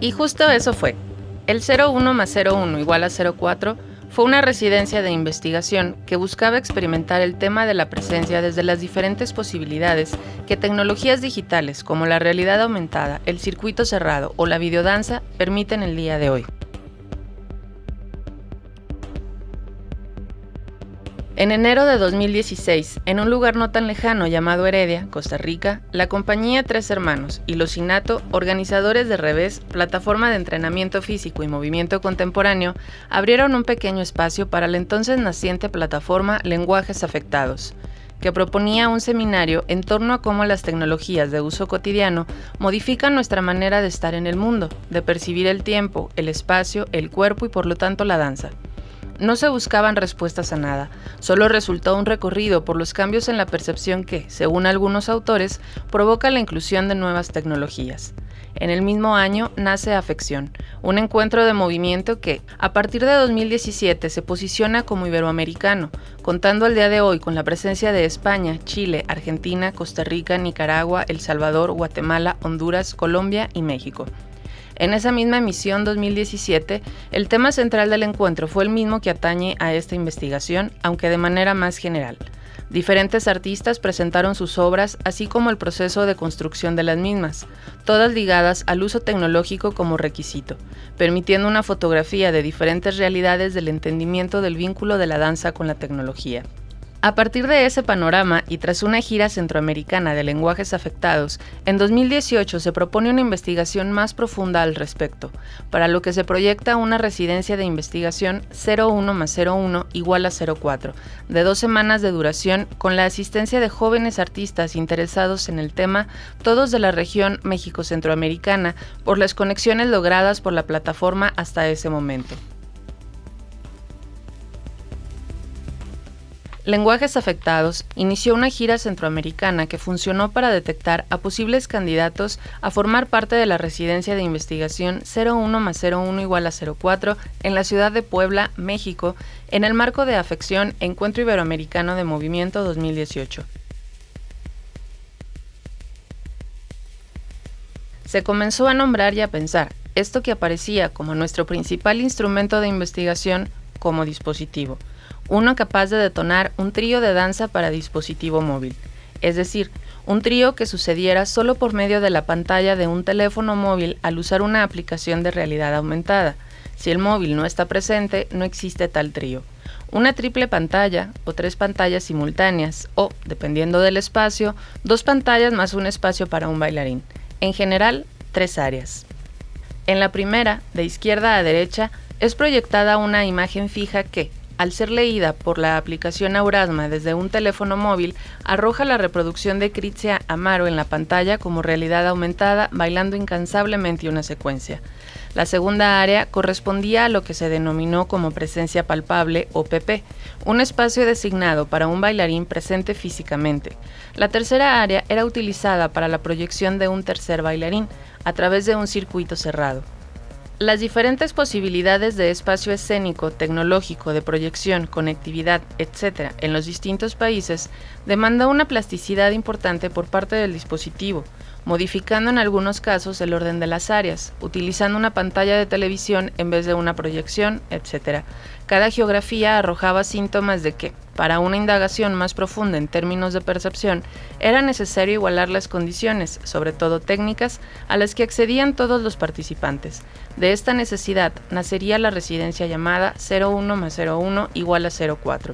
Y justo eso fue. El 01 más 01 igual a 04 fue una residencia de investigación que buscaba experimentar el tema de la presencia desde las diferentes posibilidades que tecnologías digitales como la realidad aumentada, el circuito cerrado o la videodanza permiten el día de hoy. En enero de 2016, en un lugar no tan lejano llamado Heredia, Costa Rica, la compañía Tres Hermanos y los Inato, organizadores de Revés, plataforma de entrenamiento físico y movimiento contemporáneo, abrieron un pequeño espacio para la entonces naciente plataforma Lenguajes Afectados, que proponía un seminario en torno a cómo las tecnologías de uso cotidiano modifican nuestra manera de estar en el mundo, de percibir el tiempo, el espacio, el cuerpo y por lo tanto la danza. No se buscaban respuestas a nada, solo resultó un recorrido por los cambios en la percepción que, según algunos autores, provoca la inclusión de nuevas tecnologías. En el mismo año nace Afección, un encuentro de movimiento que, a partir de 2017, se posiciona como iberoamericano, contando al día de hoy con la presencia de España, Chile, Argentina, Costa Rica, Nicaragua, El Salvador, Guatemala, Honduras, Colombia y México. En esa misma emisión 2017, el tema central del encuentro fue el mismo que atañe a esta investigación, aunque de manera más general. Diferentes artistas presentaron sus obras, así como el proceso de construcción de las mismas, todas ligadas al uso tecnológico como requisito, permitiendo una fotografía de diferentes realidades del entendimiento del vínculo de la danza con la tecnología. A partir de ese panorama y tras una gira centroamericana de lenguajes afectados, en 2018 se propone una investigación más profunda al respecto, para lo que se proyecta una residencia de investigación 01 más 01 igual a 04, de 2 semanas de duración con la asistencia de jóvenes artistas interesados en el tema, todos de la región México-Centroamericana, por las conexiones logradas por la plataforma hasta ese momento. Lenguajes Afectados inició una gira centroamericana que funcionó para detectar a posibles candidatos a formar parte de la residencia de investigación 01 más 01 igual a 04 en la ciudad de Puebla, México, en el marco de Afección Encuentro Iberoamericano de Movimiento 2018. Se comenzó a nombrar y a pensar esto que aparecía como nuestro principal instrumento de investigación como dispositivo, uno capaz de detonar un trío de danza para dispositivo móvil, es decir, un trío que sucediera solo por medio de la pantalla de un teléfono móvil al usar una aplicación de realidad aumentada. Si el móvil no está presente, no existe tal trío. Una triple pantalla o 3 pantallas simultáneas o, dependiendo del espacio, 2 pantallas más un espacio para un bailarín. En general, 3 áreas. En la primera, de izquierda a derecha, es proyectada una imagen fija que, al ser leída por la aplicación Aurasma desde un teléfono móvil, arroja la reproducción de Crizia Amaro en la pantalla como realidad aumentada, bailando incansablemente una secuencia. La segunda área correspondía a lo que se denominó como presencia palpable o PP, un espacio designado para un bailarín presente físicamente. La tercera área era utilizada para la proyección de un tercer bailarín, a través de un circuito cerrado. Las diferentes posibilidades de espacio escénico, tecnológico, de proyección, conectividad, etc. en los distintos países demanda una plasticidad importante por parte del dispositivo, modificando en algunos casos el orden de las áreas, utilizando una pantalla de televisión en vez de una proyección, etc. Cada geografía arrojaba síntomas de que, para una indagación más profunda en términos de percepción, era necesario igualar las condiciones, sobre todo técnicas, a las que accedían todos los participantes. De esta necesidad nacería la residencia llamada 01 más 01 igual a 04.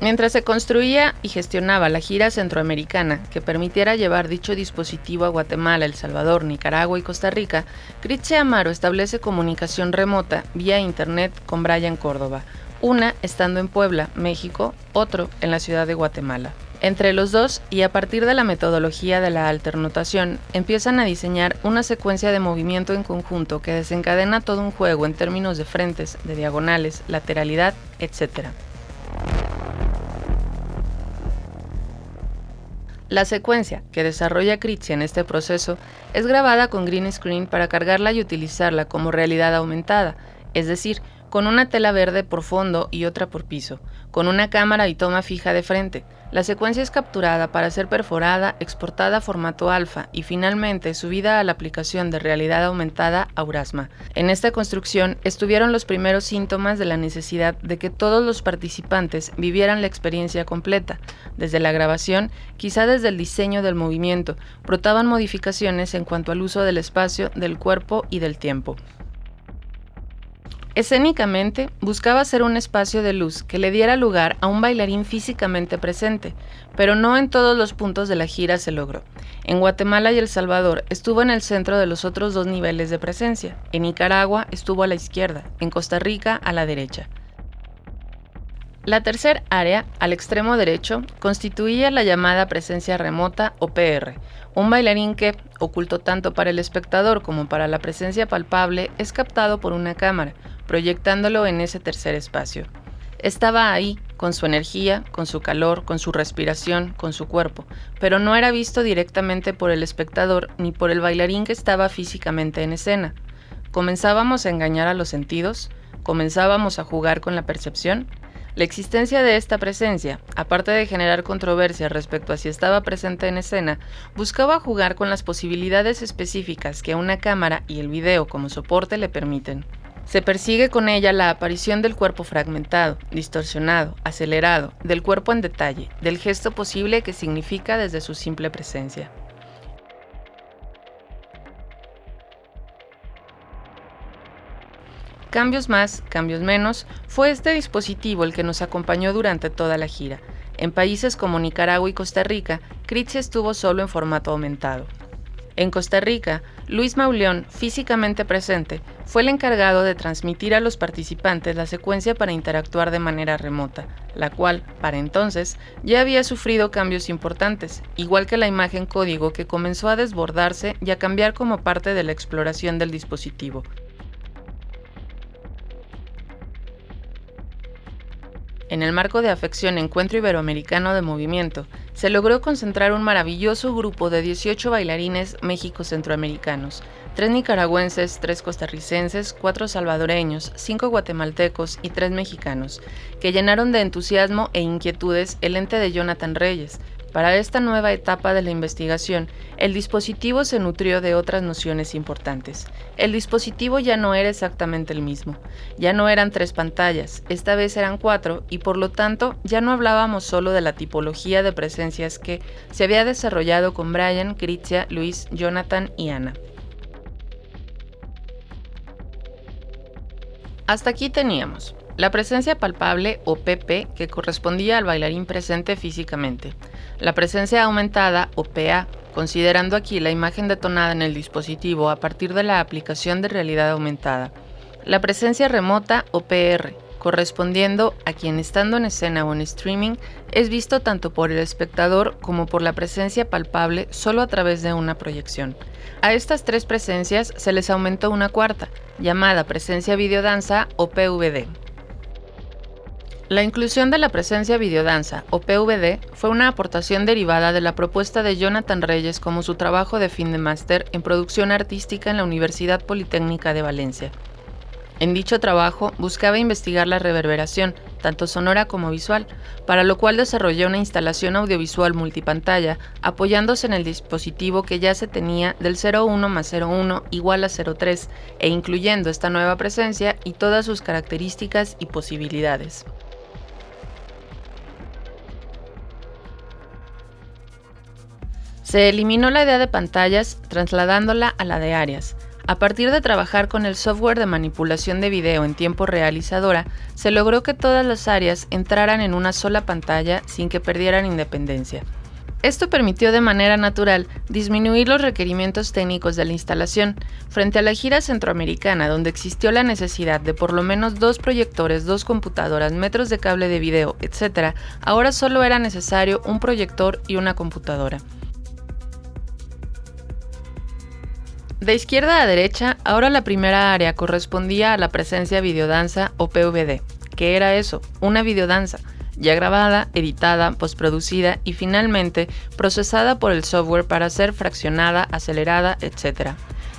Mientras se construía y gestionaba la gira centroamericana que permitiera llevar dicho dispositivo a Guatemala, El Salvador, Nicaragua y Costa Rica, Critsia Amaro establece comunicación remota vía internet con Brian Córdoba, una estando en Puebla, México, otro en la ciudad de Guatemala. Entre los dos, y a partir de la metodología de la alternotación, empiezan a diseñar una secuencia de movimiento en conjunto que desencadena todo un juego en términos de frentes, de diagonales, lateralidad, etc. La secuencia que desarrolla Critsia en este proceso es grabada con green screen para cargarla y utilizarla como realidad aumentada, es decir, con una tela verde por fondo y otra por piso, con una cámara y toma fija de frente. La secuencia es capturada para ser perforada, exportada a formato alfa y finalmente subida a la aplicación de realidad aumentada Aurasma. En esta construcción estuvieron los primeros síntomas de la necesidad de que todos los participantes vivieran la experiencia completa. Desde la grabación, quizá desde el diseño del movimiento, brotaban modificaciones en cuanto al uso del espacio, del cuerpo y del tiempo. Escénicamente, buscaba ser un espacio de luz que le diera lugar a un bailarín físicamente presente, pero no en todos los puntos de la gira se logró. En Guatemala y El Salvador estuvo en el centro de los otros dos niveles de presencia. En Nicaragua estuvo a la izquierda, en Costa Rica a la derecha. La tercer área, al extremo derecho, constituía la llamada presencia remota o PR, un bailarín que, oculto tanto para el espectador como para la presencia palpable, es captado por una cámara, proyectándolo en ese tercer espacio. Estaba ahí, con su energía, con su calor, con su respiración, con su cuerpo, pero no era visto directamente por el espectador ni por el bailarín que estaba físicamente en escena. ¿Comenzábamos a engañar a los sentidos? ¿Comenzábamos a jugar con la percepción? La existencia de esta presencia, aparte de generar controversia respecto a si estaba presente en escena, buscaba jugar con las posibilidades específicas que una cámara y el video como soporte le permiten. Se persigue con ella la aparición del cuerpo fragmentado, distorsionado, acelerado, del cuerpo en detalle, del gesto posible que significa desde su simple presencia. Cambios más, cambios menos, fue este dispositivo el que nos acompañó durante toda la gira. En países como Nicaragua y Costa Rica, Critsia estuvo solo en formato aumentado. En Costa Rica, Luis Mauleón, físicamente presente, fue el encargado de transmitir a los participantes la secuencia para interactuar de manera remota, la cual, para entonces, ya había sufrido cambios importantes, igual que la imagen código que comenzó a desbordarse y a cambiar como parte de la exploración del dispositivo. En el marco de Afección Encuentro Iberoamericano de Movimiento, se logró concentrar un maravilloso grupo de 18 bailarines México-centroamericanos, 3 nicaragüenses, 3 costarricenses, 4 salvadoreños, 5 guatemaltecos y 3 mexicanos, que llenaron de entusiasmo e inquietudes el ente de Jonathan Reyes. Para esta nueva etapa de la investigación, el dispositivo se nutrió de otras nociones importantes. El dispositivo ya no era exactamente el mismo. Ya no eran 3 pantallas, esta vez eran 4 y por lo tanto ya no hablábamos solo de la tipología de presencias que se había desarrollado con Brian, Critsia, Luis, Jonathan y Ana. Hasta aquí teníamos la presencia palpable o PP que correspondía al bailarín presente físicamente, la presencia aumentada o PA, considerando aquí la imagen detonada en el dispositivo a partir de la aplicación de realidad aumentada, la presencia remota o PR, correspondiendo a quien estando en escena o en streaming es visto tanto por el espectador como por la presencia palpable solo a través de una proyección. A estas 3 presencias se les aumentó una cuarta, llamada presencia videodanza o PVD. La inclusión de la presencia videodanza, o PVD, fue una aportación derivada de la propuesta de Jonathan Reyes como su trabajo de fin de máster en producción artística en la Universidad Politécnica de Valencia. En dicho trabajo buscaba investigar la reverberación, tanto sonora como visual, para lo cual desarrolló una instalación audiovisual multipantalla apoyándose en el dispositivo que ya se tenía del 01 más 01 igual a 03 e incluyendo esta nueva presencia y todas sus características y posibilidades. Se eliminó la idea de pantallas trasladándola a la de áreas. A partir de trabajar con el software de manipulación de video en tiempo real Isadora, se logró que todas las áreas entraran en una sola pantalla sin que perdieran independencia. Esto permitió de manera natural disminuir los requerimientos técnicos de la instalación. Frente a la gira centroamericana, donde existió la necesidad de por lo menos 2 proyectores, 2 computadoras, metros de cable de video, etc., ahora solo era necesario un proyector y una computadora. De izquierda a derecha, ahora la primera área correspondía a la presencia videodanza o PVD. ¿Qué era eso? Una videodanza, ya grabada, editada, postproducida y finalmente procesada por el software para ser fraccionada, acelerada, etc.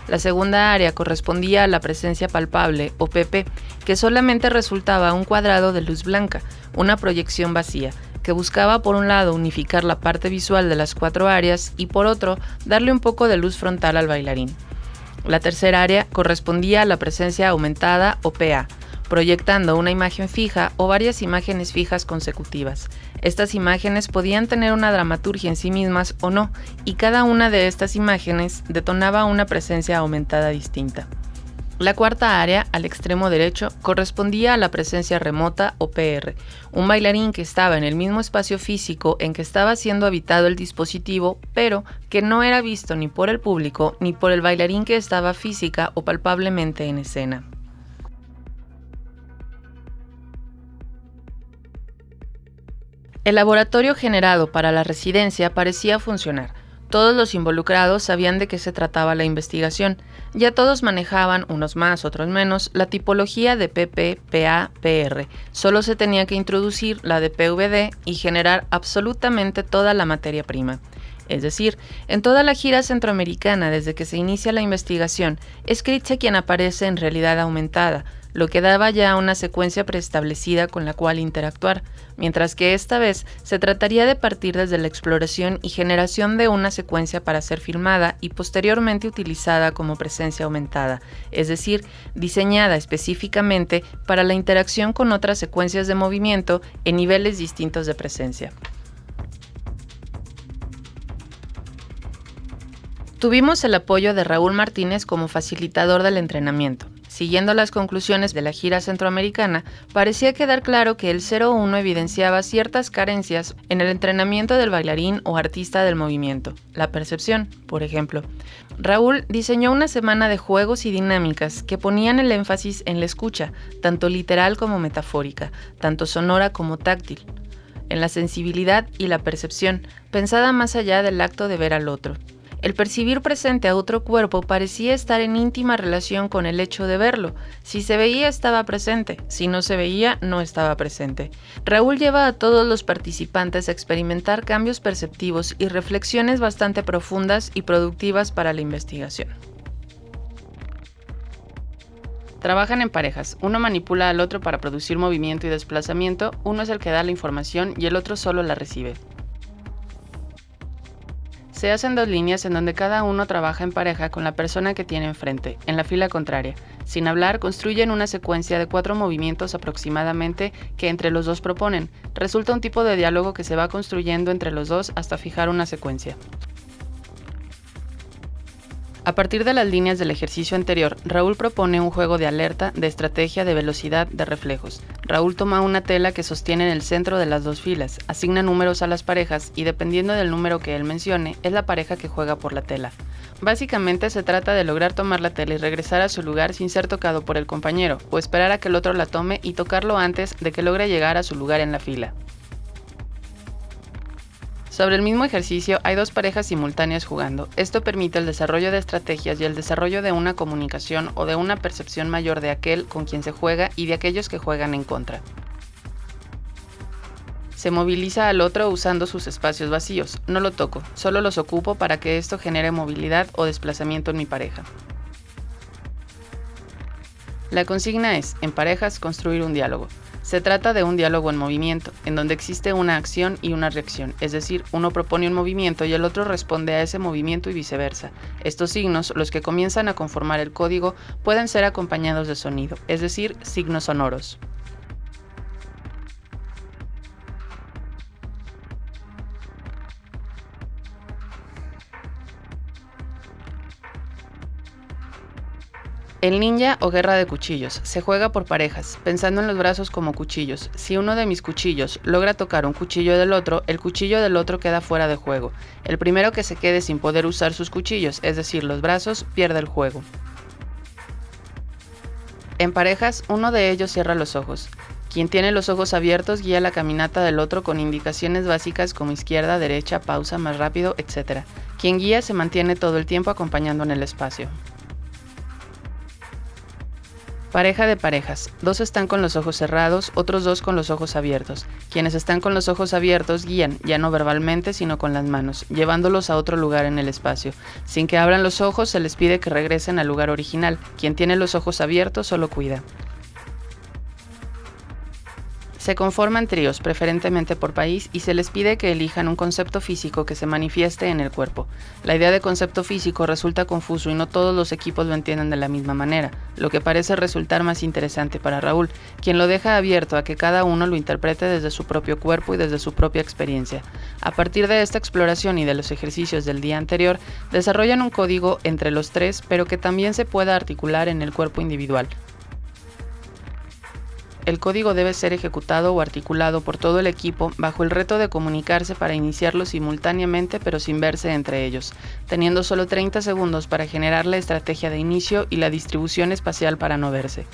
La segunda área correspondía a la presencia palpable o PP, que solamente resultaba un cuadrado de luz blanca, una proyección vacía, que buscaba por un lado unificar la parte visual de las 4 áreas y por otro darle un poco de luz frontal al bailarín. La tercera área correspondía a la presencia aumentada o PA, proyectando una imagen fija o varias imágenes fijas consecutivas. Estas imágenes podían tener una dramaturgia en sí mismas o no, y cada una de estas imágenes detonaba una presencia aumentada distinta. La cuarta área, al extremo derecho, correspondía a la presencia remota o PR, un bailarín que estaba en el mismo espacio físico en que estaba siendo habitado el dispositivo, pero que no era visto ni por el público ni por el bailarín que estaba física o palpablemente en escena. El laboratorio generado para la residencia parecía funcionar. Todos los involucrados sabían de qué se trataba la investigación. Ya todos manejaban, unos más, otros menos, la tipología de PP, PA, PR. Solo se tenía que introducir la de PVD y generar absolutamente toda la materia prima. Es decir, en toda la gira centroamericana desde que se inicia la investigación, es Kritze quien aparece en realidad aumentada, lo que daba ya una secuencia preestablecida con la cual interactuar, mientras que esta vez se trataría de partir desde la exploración y generación de una secuencia para ser filmada y posteriormente utilizada como presencia aumentada, es decir, diseñada específicamente para la interacción con otras secuencias de movimiento en niveles distintos de presencia. Tuvimos el apoyo de Raúl Martínez como facilitador del entrenamiento. Siguiendo las conclusiones de la gira centroamericana, parecía quedar claro que el 01 evidenciaba ciertas carencias en el entrenamiento del bailarín o artista del movimiento, la percepción, por ejemplo. Raúl diseñó una semana de juegos y dinámicas que ponían el énfasis en la escucha, tanto literal como metafórica, tanto sonora como táctil, en la sensibilidad y la percepción, pensada más allá del acto de ver al otro. El percibir presente a otro cuerpo parecía estar en íntima relación con el hecho de verlo. Si se veía, estaba presente. Si no se veía, no estaba presente. Raúl lleva a todos los participantes a experimentar cambios perceptivos y reflexiones bastante profundas y productivas para la investigación. Trabajan en parejas. Uno manipula al otro para producir movimiento y desplazamiento. Uno es el que da la información y el otro solo la recibe. Se hacen 2 líneas en donde cada uno trabaja en pareja con la persona que tiene enfrente, en la fila contraria. Sin hablar, construyen una secuencia de 4 movimientos aproximadamente que entre los dos proponen. Resulta un tipo de diálogo que se va construyendo entre los dos hasta fijar una secuencia. A partir de las líneas del ejercicio anterior, Raúl propone un juego de alerta, de estrategia, de velocidad, de reflejos. Raúl toma una tela que sostiene en el centro de las 2 filas, asigna números a las parejas y dependiendo del número que él mencione, es la pareja que juega por la tela. Básicamente se trata de lograr tomar la tela y regresar a su lugar sin ser tocado por el compañero, o esperar a que el otro la tome y tocarlo antes de que logre llegar a su lugar en la fila. Sobre el mismo ejercicio hay 2 parejas simultáneas jugando. Esto permite el desarrollo de estrategias y el desarrollo de una comunicación o de una percepción mayor de aquel con quien se juega y de aquellos que juegan en contra. Se moviliza al otro usando sus espacios vacíos. No lo toco, solo los ocupo para que esto genere movilidad o desplazamiento en mi pareja. La consigna es, en parejas, construir un diálogo. Se trata de un diálogo en movimiento, en donde existe una acción y una reacción, es decir, uno propone un movimiento y el otro responde a ese movimiento y viceversa. Estos signos, los que comienzan a conformar el código, pueden ser acompañados de sonido, es decir, signos sonoros. El ninja o guerra de cuchillos. Se juega por parejas, pensando en los brazos como cuchillos. Si uno de mis cuchillos logra tocar un cuchillo del otro, el cuchillo del otro queda fuera de juego. El primero que se quede sin poder usar sus cuchillos, es decir, los brazos, pierde el juego. En parejas, uno de ellos cierra los ojos. Quien tiene los ojos abiertos guía la caminata del otro con indicaciones básicas como izquierda, derecha, pausa, más rápido, etc. Quien guía se mantiene todo el tiempo acompañando en el espacio. Pareja de parejas. Dos están con los ojos cerrados, otros dos con los ojos abiertos. Quienes están con los ojos abiertos guían, ya no verbalmente, sino con las manos, llevándolos a otro lugar en el espacio. Sin que abran los ojos, se les pide que regresen al lugar original. Quien tiene los ojos abiertos solo cuida. Se conforman tríos, preferentemente por país, y se les pide que elijan un concepto físico que se manifieste en el cuerpo. La idea de concepto físico resulta confuso y no todos los equipos lo entienden de la misma manera, lo que parece resultar más interesante para Raúl, quien lo deja abierto a que cada uno lo interprete desde su propio cuerpo y desde su propia experiencia. A partir de esta exploración y de los ejercicios del día anterior, desarrollan un código entre los tres, pero que también se pueda articular en el cuerpo individual. El código debe ser ejecutado o articulado por todo el equipo bajo el reto de comunicarse para iniciarlo simultáneamente pero sin verse entre ellos, teniendo solo 30 segundos para generar la estrategia de inicio y la distribución espacial para no verse.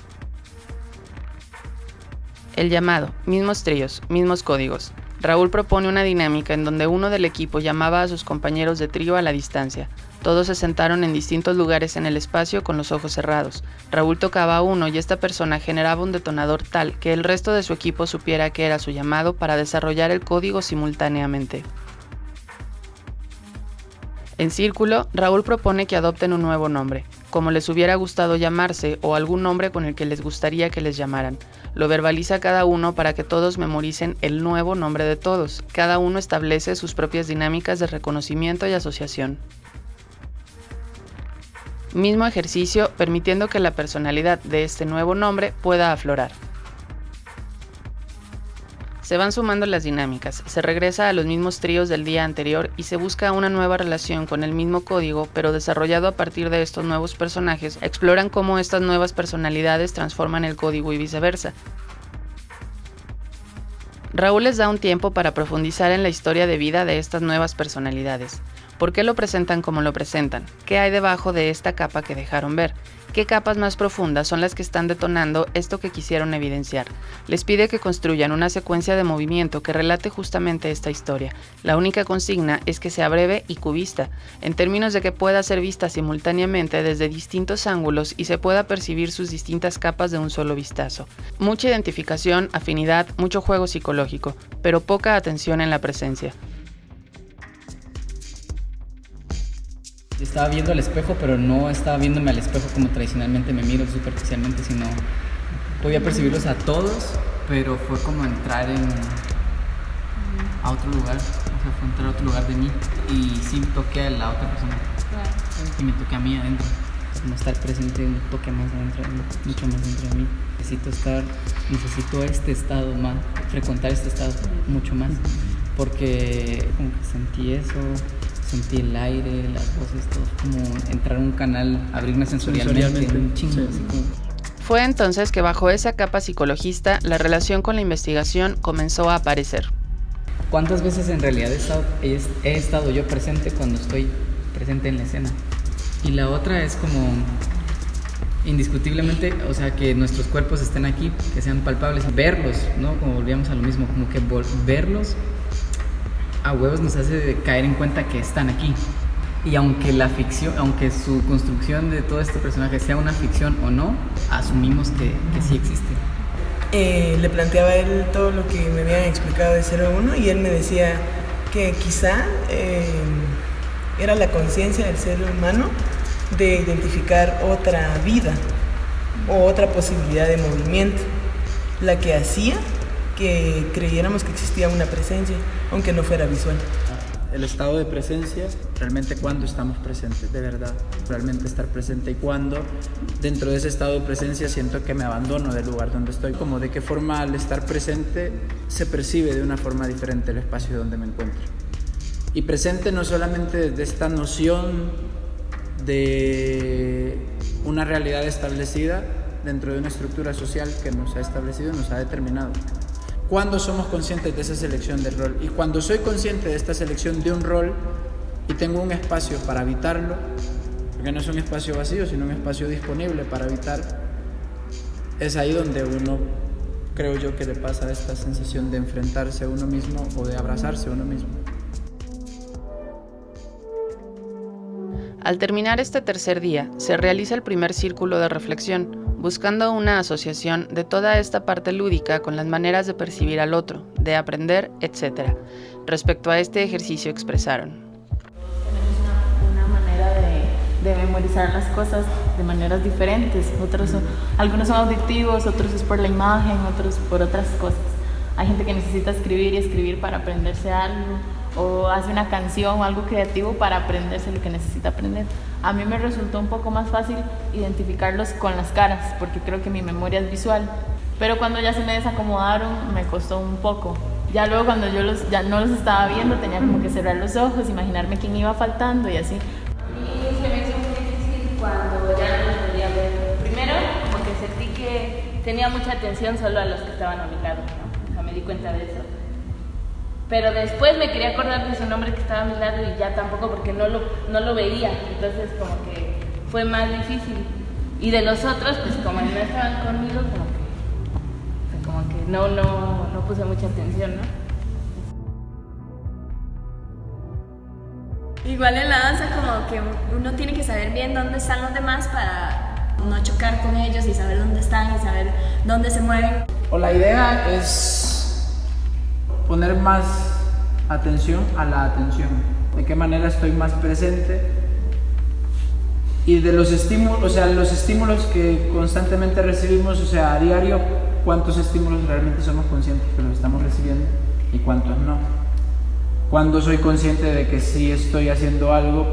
El llamado, mismos tríos, mismos códigos. Raúl propone una dinámica en donde uno del equipo llamaba a sus compañeros de trío a la distancia. Todos se sentaron en distintos lugares en el espacio con los ojos cerrados. Raúl tocaba a uno y esta persona generaba un detonador tal que el resto de su equipo supiera que era su llamado para desarrollar el código simultáneamente. En círculo, Raúl propone que adopten un nuevo nombre, como les hubiera gustado llamarse o algún nombre con el que les gustaría que les llamaran. Lo verbaliza cada uno para que todos memoricen el nuevo nombre de todos. Cada uno establece sus propias dinámicas de reconocimiento y asociación. Mismo ejercicio, permitiendo que la personalidad de este nuevo nombre pueda aflorar. Se van sumando las dinámicas, se regresa a los mismos tríos del día anterior y se busca una nueva relación con el mismo código, pero desarrollado a partir de estos nuevos personajes. Exploran cómo estas nuevas personalidades transforman el código y viceversa. Raúl les da un tiempo para profundizar en la historia de vida de estas nuevas personalidades. ¿Por qué lo presentan como lo presentan? ¿Qué hay debajo de esta capa que dejaron ver? ¿Qué capas más profundas son las que están detonando esto que quisieron evidenciar? Les pide que construyan una secuencia de movimiento que relate justamente esta historia. La única consigna es que sea breve y cubista, en términos de que pueda ser vista simultáneamente desde distintos ángulos y se pueda percibir sus distintas capas de un solo vistazo. Mucha identificación, afinidad, mucho juego psicológico, pero poca atención en la presencia. Estaba viendo al espejo, pero no estaba viéndome al espejo como tradicionalmente me miro superficialmente, sino podía percibirlos a todos, pero fue como entrar a otro lugar, o sea, fue entrar a otro lugar de mí y sí toqué a la otra persona y me toqué a mí adentro, como estar presente un toque más adentro de mí, mucho más dentro de mí. Necesito este estado más, frecuentar este estado mucho más, porque como que sentí eso. Sentí el aire, las voces, todo, como entrar a un canal, abrirme sensorialmente. Un chingo, sí. Así como... Fue entonces que bajo esa capa psicologista, la relación con la investigación comenzó a aparecer. ¿Cuántas veces en realidad he estado yo presente cuando estoy presente en la escena? Y la otra es como, indiscutiblemente, o sea, que nuestros cuerpos estén aquí, que sean palpables, verlos, ¿no? Como volvíamos a lo mismo, como que verlos a huevos nos hace caer en cuenta que están aquí. Y aunque la ficción, aunque su construcción de todo este personaje sea una ficción o no, asumimos que sí existe. Le planteaba a él todo lo que me habían explicado de 0-1 y él me decía que quizá era la conciencia del ser humano de identificar otra vida o otra posibilidad de movimiento, la que hacía que creyéramos que existía una presencia, aunque no fuera visual. El estado de presencia, realmente cuando estamos presentes, de verdad, realmente estar presente y cuando dentro de ese estado de presencia siento que me abandono del lugar donde estoy, como de qué forma al estar presente se percibe de una forma diferente el espacio donde me encuentro. Y presente no solamente desde esta noción de una realidad establecida dentro de una estructura social que nos ha establecido, nos ha determinado. ¿Cuándo somos conscientes de esa selección del rol? Y cuando soy consciente de esta selección de un rol y tengo un espacio para habitarlo, porque no es un espacio vacío, sino un espacio disponible para habitar, es ahí donde uno, creo yo, que le pasa esta sensación de enfrentarse a uno mismo o de abrazarse a uno mismo. Al terminar este tercer día, se realiza el primer círculo de reflexión, buscando una asociación de toda esta parte lúdica con las maneras de percibir al otro, de aprender, etc. Respecto a este ejercicio expresaron: tenemos una manera de memorizar las cosas de maneras diferentes. Algunos son auditivos, otros es por la imagen, otros por otras cosas. Hay gente que necesita escribir y escribir para aprenderse algo, o hace una canción o algo creativo para aprenderse lo que necesita aprender. A mí me resultó un poco más fácil identificarlos con las caras, porque creo que mi memoria es visual. Pero cuando ya se me desacomodaron, me costó un poco. Ya luego cuando yo ya no los estaba viendo, tenía como que cerrar los ojos, imaginarme quién iba faltando y así. A mí se me hizo muy difícil cuando ya no los podía ver. Primero, porque sentí que tenía mucha atención solo a los que estaban a mi lado, ¿no? O sea, me di cuenta de eso. Pero después me quería acordar de su nombre que estaba a mi lado y ya tampoco, porque no lo veía. Entonces como que fue más difícil. Y de los otros, pues como no estaban conmigo, como que no puse mucha atención, ¿no? Igual en la danza como que uno tiene que saber bien dónde están los demás para no chocar con ellos y saber dónde están y saber dónde se mueven. O la idea es poner más atención a la atención. De qué manera estoy más presente. Y de los estímulos, o sea, los estímulos que constantemente recibimos, o sea, a diario, cuántos estímulos realmente somos conscientes que los estamos recibiendo y cuántos no. Cuando soy consciente de que sí estoy haciendo algo,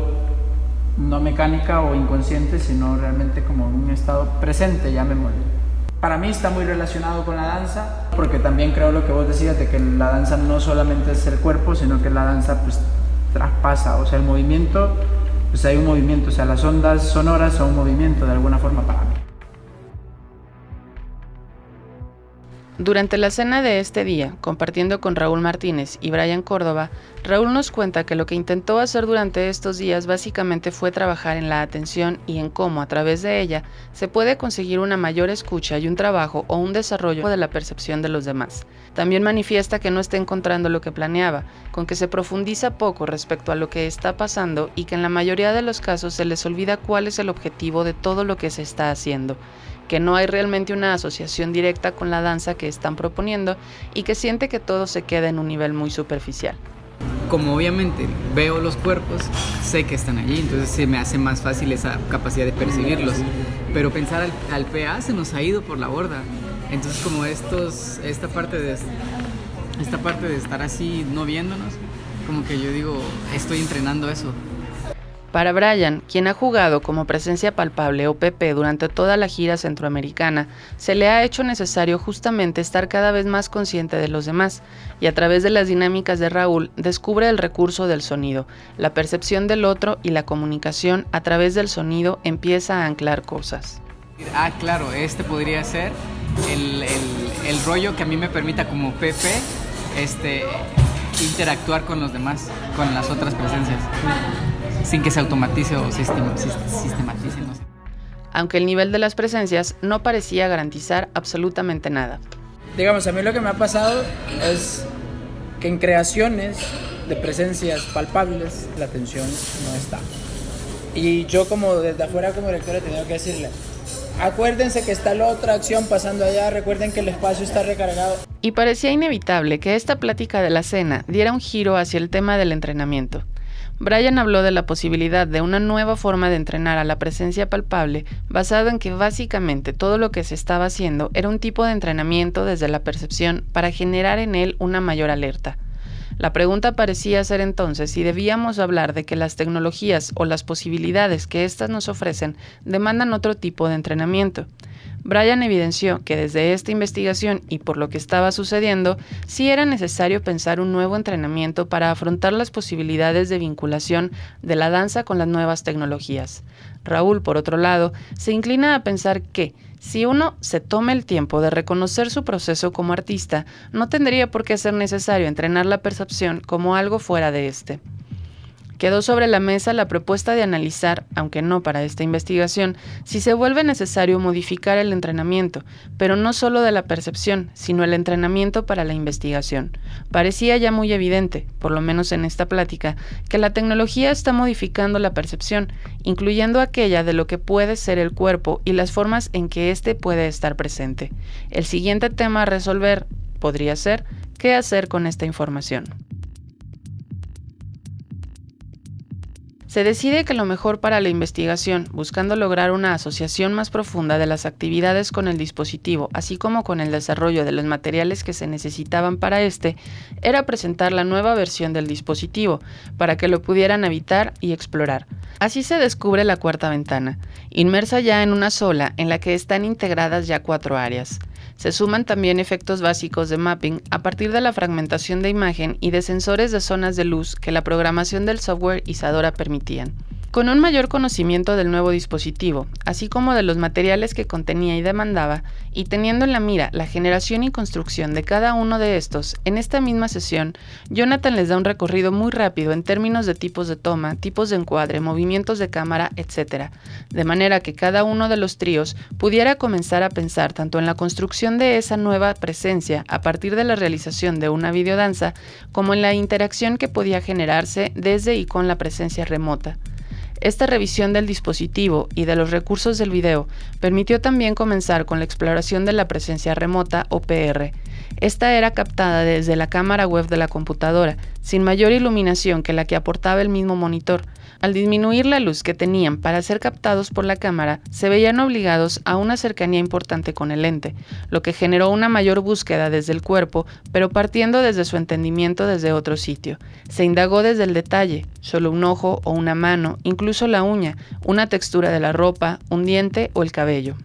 no mecánica o inconsciente, sino realmente como en un estado presente, llamémosle. Para mí está muy relacionado con la danza, porque también creo lo que vos decías, de que la danza no solamente es el cuerpo, sino que la danza pues traspasa, o sea, el movimiento, pues hay un movimiento, o sea, las ondas sonoras son un movimiento de alguna forma para mí. Durante la cena de este día, compartiendo con Raúl Martínez y Brian Córdoba, Raúl nos cuenta que lo que intentó hacer durante estos días básicamente fue trabajar en la atención y en cómo, a través de ella, se puede conseguir una mayor escucha y un trabajo o un desarrollo de la percepción de los demás. También manifiesta que no está encontrando lo que planeaba, con que se profundiza poco respecto a lo que está pasando y que en la mayoría de los casos se les olvida cuál es el objetivo de todo lo que se está haciendo, que no hay realmente una asociación directa con la danza que están proponiendo y que siente que todo se queda en un nivel muy superficial. Como obviamente veo los cuerpos, sé que están allí, entonces se me hace más fácil esa capacidad de percibirlos. Pero pensar al PA se nos ha ido por la borda. Entonces como esta parte de estar así no viéndonos, como que yo digo, estoy entrenando eso. Para Brian, quien ha jugado como presencia palpable o PP durante toda la gira centroamericana, se le ha hecho necesario justamente estar cada vez más consciente de los demás, y a través de las dinámicas de Raúl descubre el recurso del sonido, la percepción del otro y la comunicación a través del sonido empieza a anclar cosas. Claro, este podría ser el rollo que a mí me permita como PP interactuar con los demás, con las otras presencias, sin que se automatice o sistematice, no sé. Aunque el nivel de las presencias no parecía garantizar absolutamente nada. Digamos, a mí lo que me ha pasado es que en creaciones de presencias palpables la atención no está. Y yo como desde afuera como director he tenido que decirle, acuérdense que está la otra acción pasando allá, recuerden que el espacio está recargado. Y parecía inevitable que esta plática de la cena diera un giro hacia el tema del entrenamiento. Brian habló de la posibilidad de una nueva forma de entrenar a la presencia palpable, basado en que básicamente todo lo que se estaba haciendo era un tipo de entrenamiento desde la percepción para generar en él una mayor alerta. La pregunta parecía ser entonces si debíamos hablar de que las tecnologías o las posibilidades que éstas nos ofrecen demandan otro tipo de entrenamiento. Brian evidenció que desde esta investigación y por lo que estaba sucediendo, sí era necesario pensar un nuevo entrenamiento para afrontar las posibilidades de vinculación de la danza con las nuevas tecnologías. Raúl, por otro lado, se inclina a pensar que, si uno se toma el tiempo de reconocer su proceso como artista, no tendría por qué ser necesario entrenar la percepción como algo fuera de este. Quedó sobre la mesa la propuesta de analizar, aunque no para esta investigación, si se vuelve necesario modificar el entrenamiento, pero no solo de la percepción, sino el entrenamiento para la investigación. Parecía ya muy evidente, por lo menos en esta plática, que la tecnología está modificando la percepción, incluyendo aquella de lo que puede ser el cuerpo y las formas en que éste puede estar presente. El siguiente tema a resolver podría ser ¿qué hacer con esta información? Se decide que lo mejor para la investigación, buscando lograr una asociación más profunda de las actividades con el dispositivo, así como con el desarrollo de los materiales que se necesitaban para este, era presentar la nueva versión del dispositivo, para que lo pudieran habitar y explorar. Así se descubre la cuarta ventana, inmersa ya en una sola, en la que están integradas ya 4 áreas. Se suman también efectos básicos de mapping a partir de la fragmentación de imagen y de sensores de zonas de luz que la programación del software Isadora permitían. Con un mayor conocimiento del nuevo dispositivo, así como de los materiales que contenía y demandaba, y teniendo en la mira la generación y construcción de cada uno de estos, en esta misma sesión, Jonathan les da un recorrido muy rápido en términos de tipos de toma, tipos de encuadre, movimientos de cámara, etc., de manera que cada uno de los tríos pudiera comenzar a pensar tanto en la construcción de esa nueva presencia a partir de la realización de una videodanza, como en la interacción que podía generarse desde y con la presencia remota. Esta revisión del dispositivo y de los recursos del video permitió también comenzar con la exploración de la presencia remota o PR. Esta era captada desde la cámara web de la computadora, sin mayor iluminación que la que aportaba el mismo monitor. Al disminuir la luz que tenían para ser captados por la cámara, se veían obligados a una cercanía importante con el lente, lo que generó una mayor búsqueda desde el cuerpo, pero partiendo desde su entendimiento desde otro sitio. Se indagó desde el detalle, solo un ojo o una mano, incluso la uña, una textura de la ropa, un diente o el cabello.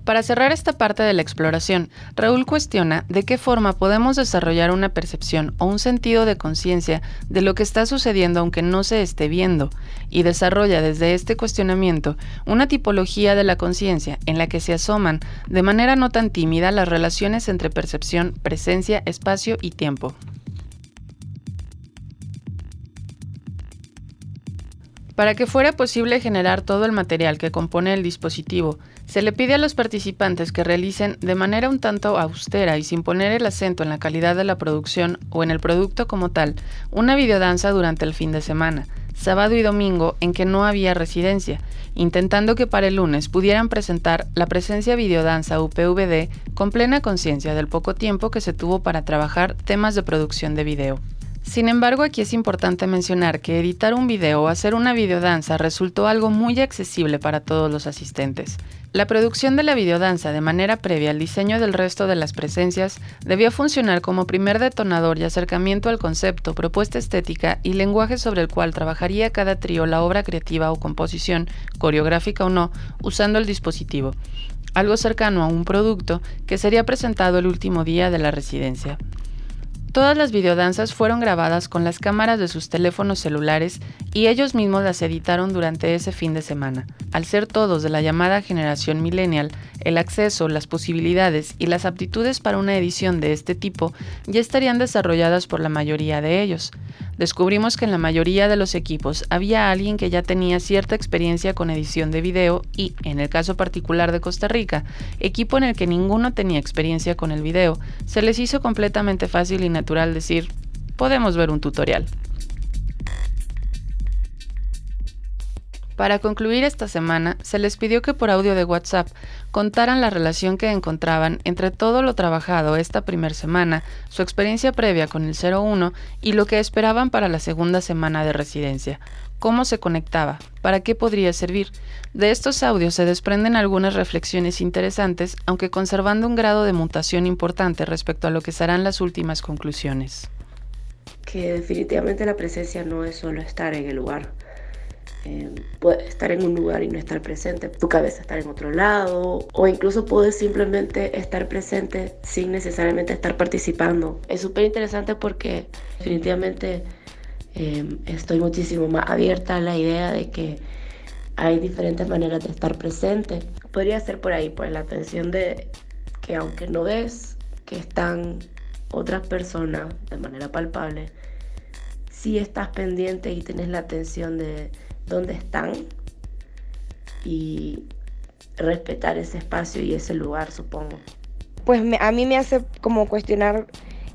Para cerrar esta parte de la exploración, Raúl cuestiona de qué forma podemos desarrollar una percepción o un sentido de conciencia de lo que está sucediendo aunque no se esté viendo, y desarrolla desde este cuestionamiento una tipología de la conciencia en la que se asoman de manera no tan tímida las relaciones entre percepción, presencia, espacio y tiempo. Para que fuera posible generar todo el material que compone el dispositivo, se le pide a los participantes que realicen de manera un tanto austera y sin poner el acento en la calidad de la producción o en el producto como tal, una videodanza durante el fin de semana, sábado y domingo en que no había residencia, intentando que para el lunes pudieran presentar la presencia videodanza UPVD con plena conciencia del poco tiempo que se tuvo para trabajar temas de producción de video. Sin embargo, aquí es importante mencionar que editar un video o hacer una videodanza resultó algo muy accesible para todos los asistentes. La producción de la videodanza de manera previa al diseño del resto de las presencias debía funcionar como primer detonador y acercamiento al concepto, propuesta estética y lenguaje sobre el cual trabajaría cada trío la obra creativa o composición, coreográfica o no, usando el dispositivo, algo cercano a un producto que sería presentado el último día de la residencia. Todas las videodanzas fueron grabadas con las cámaras de sus teléfonos celulares y ellos mismos las editaron durante ese fin de semana. Al ser todos de la llamada generación millennial, el acceso, las posibilidades y las aptitudes para una edición de este tipo ya estarían desarrolladas por la mayoría de ellos. Descubrimos que en la mayoría de los equipos había alguien que ya tenía cierta experiencia con edición de video y, en el caso particular de Costa Rica, equipo en el que ninguno tenía experiencia con el video, se les hizo completamente fácil y natural decir, podemos ver un tutorial. Para concluir esta semana, se les pidió que por audio de WhatsApp contaran la relación que encontraban entre todo lo trabajado esta primera semana, su experiencia previa con el 01 y lo que esperaban para la segunda semana de residencia. ¿Cómo se conectaba? ¿Para qué podría servir? De estos audios se desprenden algunas reflexiones interesantes, aunque conservando un grado de mutación importante respecto a lo que serán las últimas conclusiones. que definitivamente la presencia no es solo estar en el lugar. Puedes estar en un lugar y no estar presente, tu cabeza estar en otro lado, o incluso puedes simplemente estar presente sin necesariamente estar participando. Es súper interesante porque definitivamente estoy muchísimo más abierta a la idea de que hay diferentes maneras de estar presente. Podría ser por ahí, pues la atención de que aunque no ves que están otras personas de manera palpable, sí estás pendiente y tienes la atención de dónde están y respetar ese espacio y ese lugar, supongo. Pues a mí me hace como cuestionar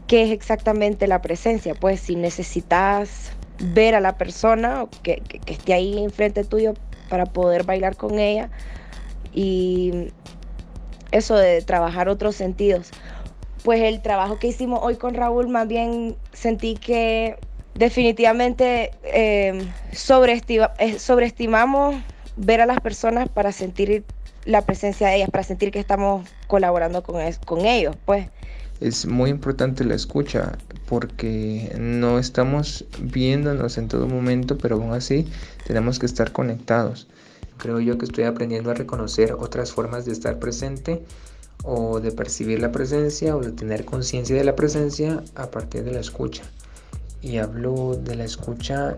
qué es exactamente la presencia. Pues si necesitas ver a la persona que esté ahí enfrente tuyo para poder bailar con ella, y eso de trabajar otros sentidos. Pues el trabajo que hicimos hoy con Raúl, más bien sentí que definitivamente sobreestimamos ver a las personas para sentir la presencia de ellas, para sentir que estamos colaborando con ellos, pues. Es muy importante la escucha porque no estamos viéndonos en todo momento, pero aún así tenemos que estar conectados. Creo yo que estoy aprendiendo a reconocer otras formas de estar presente o de percibir la presencia o de tener conciencia de la presencia a partir de la escucha. Y hablo de la escucha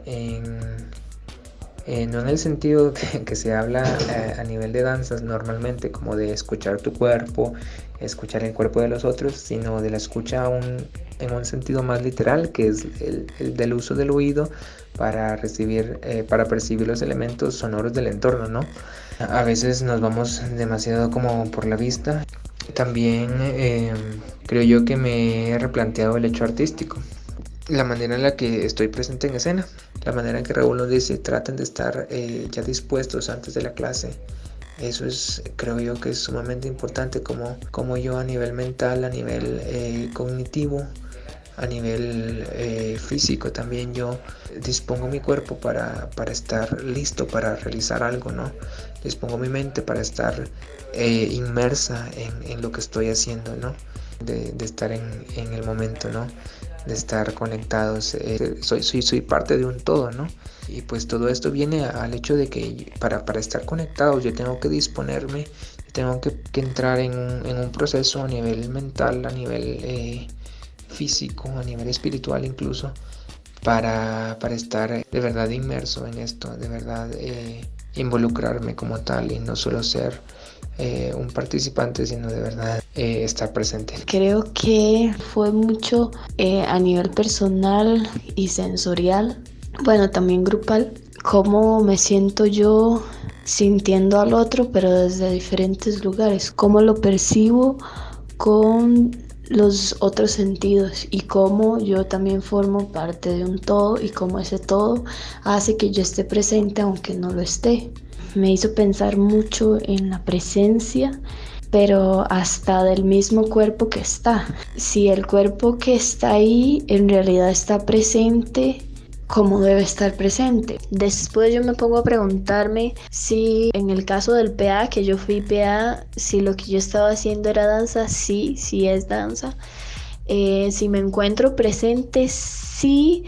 no en el sentido que se habla a nivel de danzas normalmente, como de escuchar tu cuerpo, escuchar el cuerpo de los otros, sino de la escucha en un sentido más literal, que es el del uso del oído para percibir los elementos sonoros del entorno, ¿no? A veces nos vamos demasiado como por la vista. También creo yo que me he replanteado el hecho artístico. La manera en la que estoy presente en escena, la manera en que Raúl nos dice traten de estar ya dispuestos antes de la clase. Eso creo yo que es sumamente importante, como yo a nivel mental, a nivel cognitivo, a nivel físico también yo dispongo mi cuerpo para estar listo para realizar algo, ¿no? Dispongo mi mente para estar inmersa en lo que estoy haciendo, ¿no? De estar en el momento, ¿no? De estar conectados, soy parte de un todo, ¿no? Y pues todo esto viene al hecho de que para estar conectados yo tengo que disponerme, tengo que entrar en un proceso a nivel mental, a nivel físico, a nivel espiritual incluso, para estar de verdad inmerso en esto, de verdad involucrarme como tal y no solo ser un participante, sino de verdad estar presente. Creo que fue mucho a nivel personal y sensorial, bueno, también grupal, cómo me siento yo sintiendo al otro, pero desde diferentes lugares, cómo lo percibo con los otros sentidos y cómo yo también formo parte de un todo y cómo ese todo hace que yo esté presente aunque no lo esté. Me hizo pensar mucho en la presencia, pero hasta del mismo cuerpo que está. Si el cuerpo que está ahí en realidad está presente, ¿cómo debe estar presente? Después yo me pongo a preguntarme si en el caso del PA, que yo fui PA, si lo que yo estaba haciendo era danza, sí es danza. Si me encuentro presente, sí,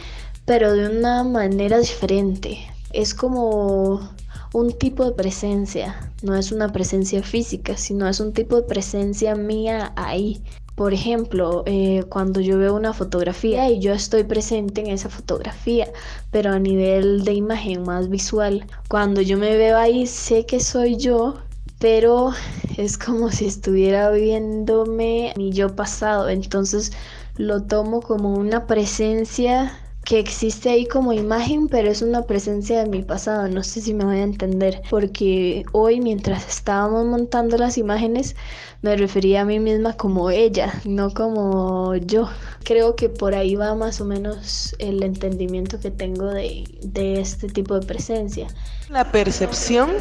pero de una manera diferente. Es como un tipo de presencia, no es una presencia física, sino es un tipo de presencia mía ahí. Por ejemplo, cuando yo veo una fotografía y yo estoy presente en esa fotografía, pero a nivel de imagen más visual, cuando yo me veo ahí sé que soy yo, pero es como si estuviera viéndome mi yo pasado, entonces lo tomo como una presencia que existe ahí como imagen, pero es una presencia de mi pasado. No sé si me voy a entender, porque hoy mientras estábamos montando las imágenes me refería a mí misma como ella, no como yo. Creo que por ahí va más o menos el entendimiento que tengo de este tipo de presencia. La percepción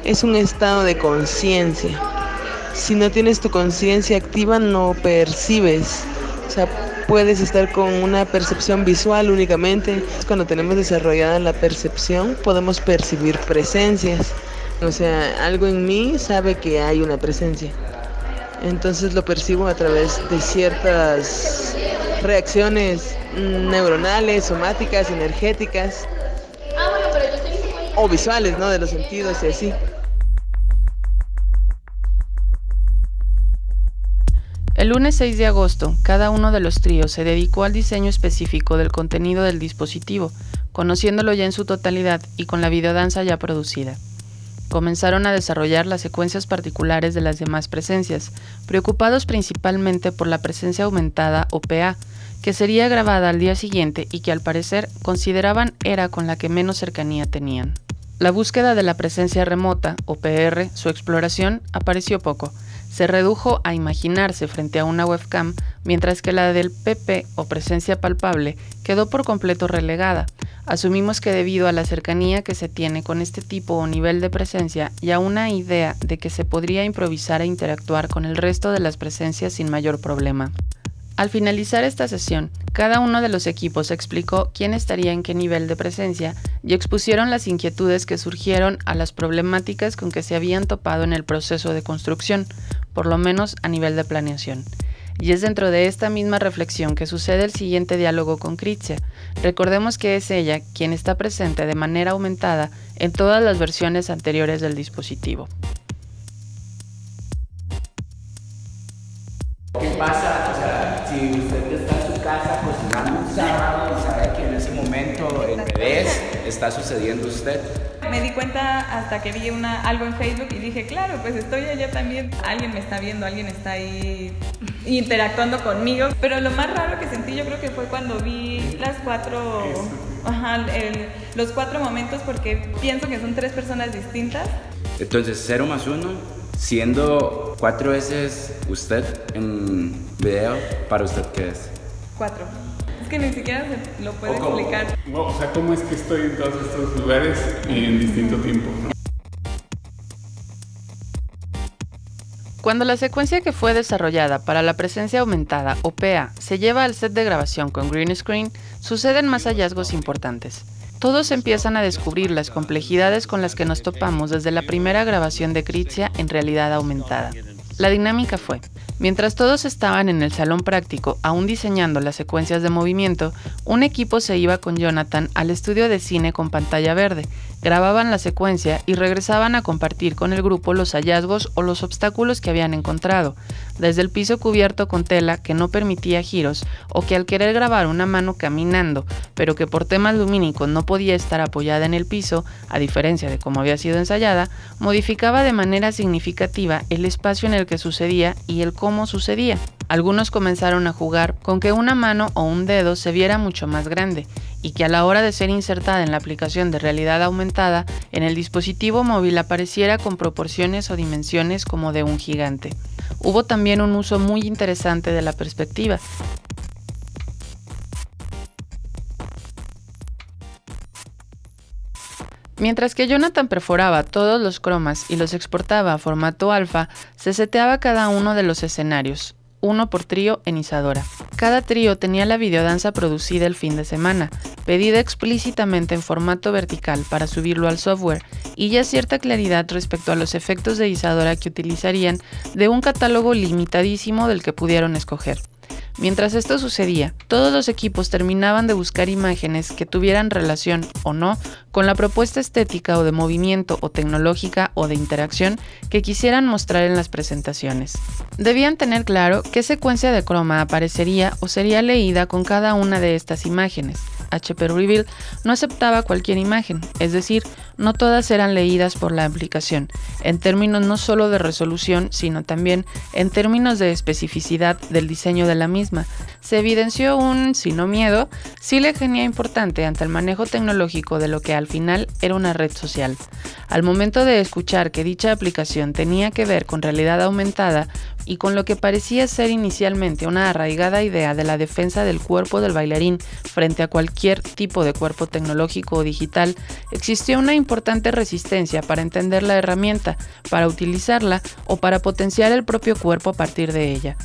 es un estado de conciencia. Si no tienes tu conciencia activa, no percibes. O sea, puedes estar con una percepción visual únicamente. Cuando tenemos desarrollada la percepción, podemos percibir presencias. O sea, algo en mí sabe que hay una presencia. Entonces lo percibo a través de ciertas reacciones neuronales, somáticas, energéticas o visuales, ¿no? De los sentidos y así. El lunes 6 de agosto, cada uno de los tríos se dedicó al diseño específico del contenido del dispositivo, conociéndolo ya en su totalidad y con la videodanza ya producida. Comenzaron a desarrollar las secuencias particulares de las demás presencias, preocupados principalmente por la presencia aumentada o PA, que sería grabada al día siguiente y que al parecer consideraban era con la que menos cercanía tenían. La búsqueda de la presencia remota, o PR, su exploración, apareció poco. Se redujo a imaginarse frente a una webcam, mientras que la del PP, o presencia palpable, quedó por completo relegada. Asumimos que debido a la cercanía que se tiene con este tipo o nivel de presencia y a una idea de que se podría improvisar e interactuar con el resto de las presencias sin mayor problema. Al finalizar esta sesión, cada uno de los equipos explicó quién estaría en qué nivel de presencia y expusieron las inquietudes que surgieron a las problemáticas con que se habían topado en el proceso de construcción, por lo menos a nivel de planeación. Y es dentro de esta misma reflexión que sucede el siguiente diálogo con Kritzia. Recordemos que es ella quien está presente de manera aumentada en todas las versiones anteriores del dispositivo. ¿Qué pasa? O sea, si usted está en su casa cocinando un sábado y sabe que en ese momento en bebés está sucediendo usted. Me di cuenta hasta que vi algo en Facebook y dije, claro, pues estoy allá también. Alguien me está viendo, alguien está ahí interactuando conmigo. Pero lo más raro que sentí yo creo que fue cuando vi los 4 momentos, porque pienso que son 3 personas distintas. Entonces, 0 más 1, siendo 4 veces usted en video, ¿para usted qué es? 4. Es que ni siquiera se lo puede explicar. O sea, ¿cómo es que estoy en todos estos lugares y en distinto tiempo, ¿no? Cuando la secuencia que fue desarrollada para la presencia aumentada o PA se lleva al set de grabación con green screen, suceden más hallazgos importantes. Todos empiezan a descubrir las complejidades con las que nos topamos desde la primera grabación de Kritzia en realidad aumentada. La dinámica fue: mientras todos estaban en el salón práctico aún diseñando las secuencias de movimiento, un equipo se iba con Jonathan al estudio de cine con pantalla verde, grababan la secuencia y regresaban a compartir con el grupo los hallazgos o los obstáculos que habían encontrado, desde el piso cubierto con tela que no permitía giros o que al querer grabar una mano caminando, pero que por temas lumínicos no podía estar apoyada en el piso, a diferencia de cómo había sido ensayada, modificaba de manera significativa el espacio en el que sucedía y el cómo sucedía. Algunos comenzaron a jugar con que una mano o un dedo se viera mucho más grande y que a la hora de ser insertada en la aplicación de realidad aumentada, en el dispositivo móvil apareciera con proporciones o dimensiones como de un gigante. Hubo también un uso muy interesante de la perspectiva. Mientras que Jonathan perforaba todos los cromas y los exportaba a formato alfa, se seteaba cada uno de los escenarios, uno por trío en Isadora. Cada trío tenía la videodanza producida el fin de semana, pedida explícitamente en formato vertical para subirlo al software, y ya cierta claridad respecto a los efectos de Isadora que utilizarían de un catálogo limitadísimo del que pudieron escoger. Mientras esto sucedía, todos los equipos terminaban de buscar imágenes que tuvieran relación o no con la propuesta estética o de movimiento o tecnológica o de interacción que quisieran mostrar en las presentaciones. Debían tener claro qué secuencia de croma aparecería o sería leída con cada una de estas imágenes. HP Reveal no aceptaba cualquier imagen, es decir, no todas eran leídas por la aplicación, en términos no solo de resolución, sino también en términos de especificidad del diseño de la misma. Se evidenció un, si no miedo, sí lejanía importante ante el manejo tecnológico de lo que al final era una red social. Al momento de escuchar que dicha aplicación tenía que ver con realidad aumentada y con lo que parecía ser inicialmente una arraigada idea de la defensa del cuerpo del bailarín frente a cualquier tipo de cuerpo tecnológico o digital, existió una importante resistencia para entender la herramienta, para utilizarla o para potenciar el propio cuerpo a partir de ella.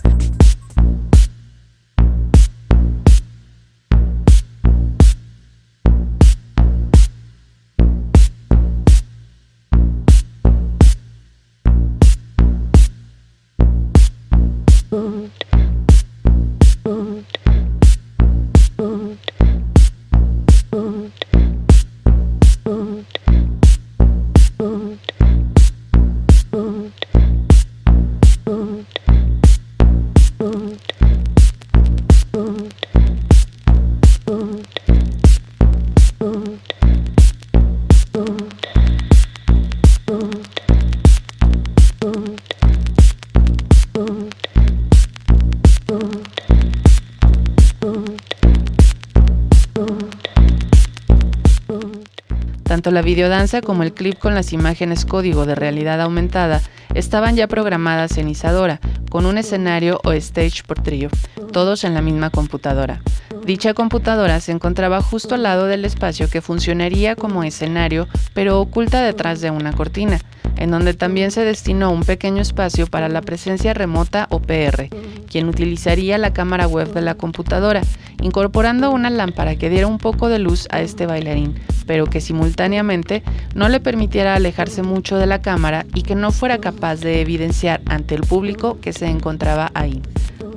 tanto la videodanza como el clip con las imágenes código de realidad aumentada estaban ya programadas en Isadora, con un escenario o stage por trío, todos en la misma computadora. Dicha computadora se encontraba justo al lado del espacio que funcionaría como escenario, pero oculta detrás de una cortina, en donde también se destinó un pequeño espacio para la presencia remota o PR, quien utilizaría la cámara web de la computadora, incorporando una lámpara que diera un poco de luz a este bailarín, pero que simultáneamente no le permitiera alejarse mucho de la cámara y que no fuera capaz de evidenciar ante el público que se encontraba ahí.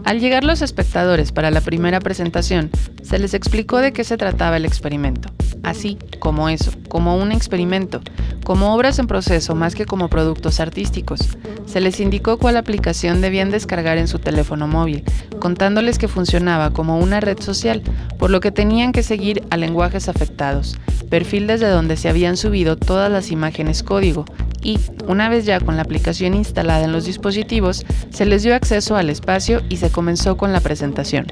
Al llegar los espectadores para la primera presentación, se les explicó de qué se trataba el experimento. Así, como eso, como un experimento, como obras en proceso más que como productos artísticos. Se les indicó cuál aplicación debían descargar en su teléfono móvil, contándoles que funcionaba como una red social, por lo que tenían que seguir a lenguajes afectados, perfil desde donde se habían subido todas las imágenes código, y, una vez ya con la aplicación instalada en los dispositivos, se les dio acceso al espacio y se comenzó con la presentación.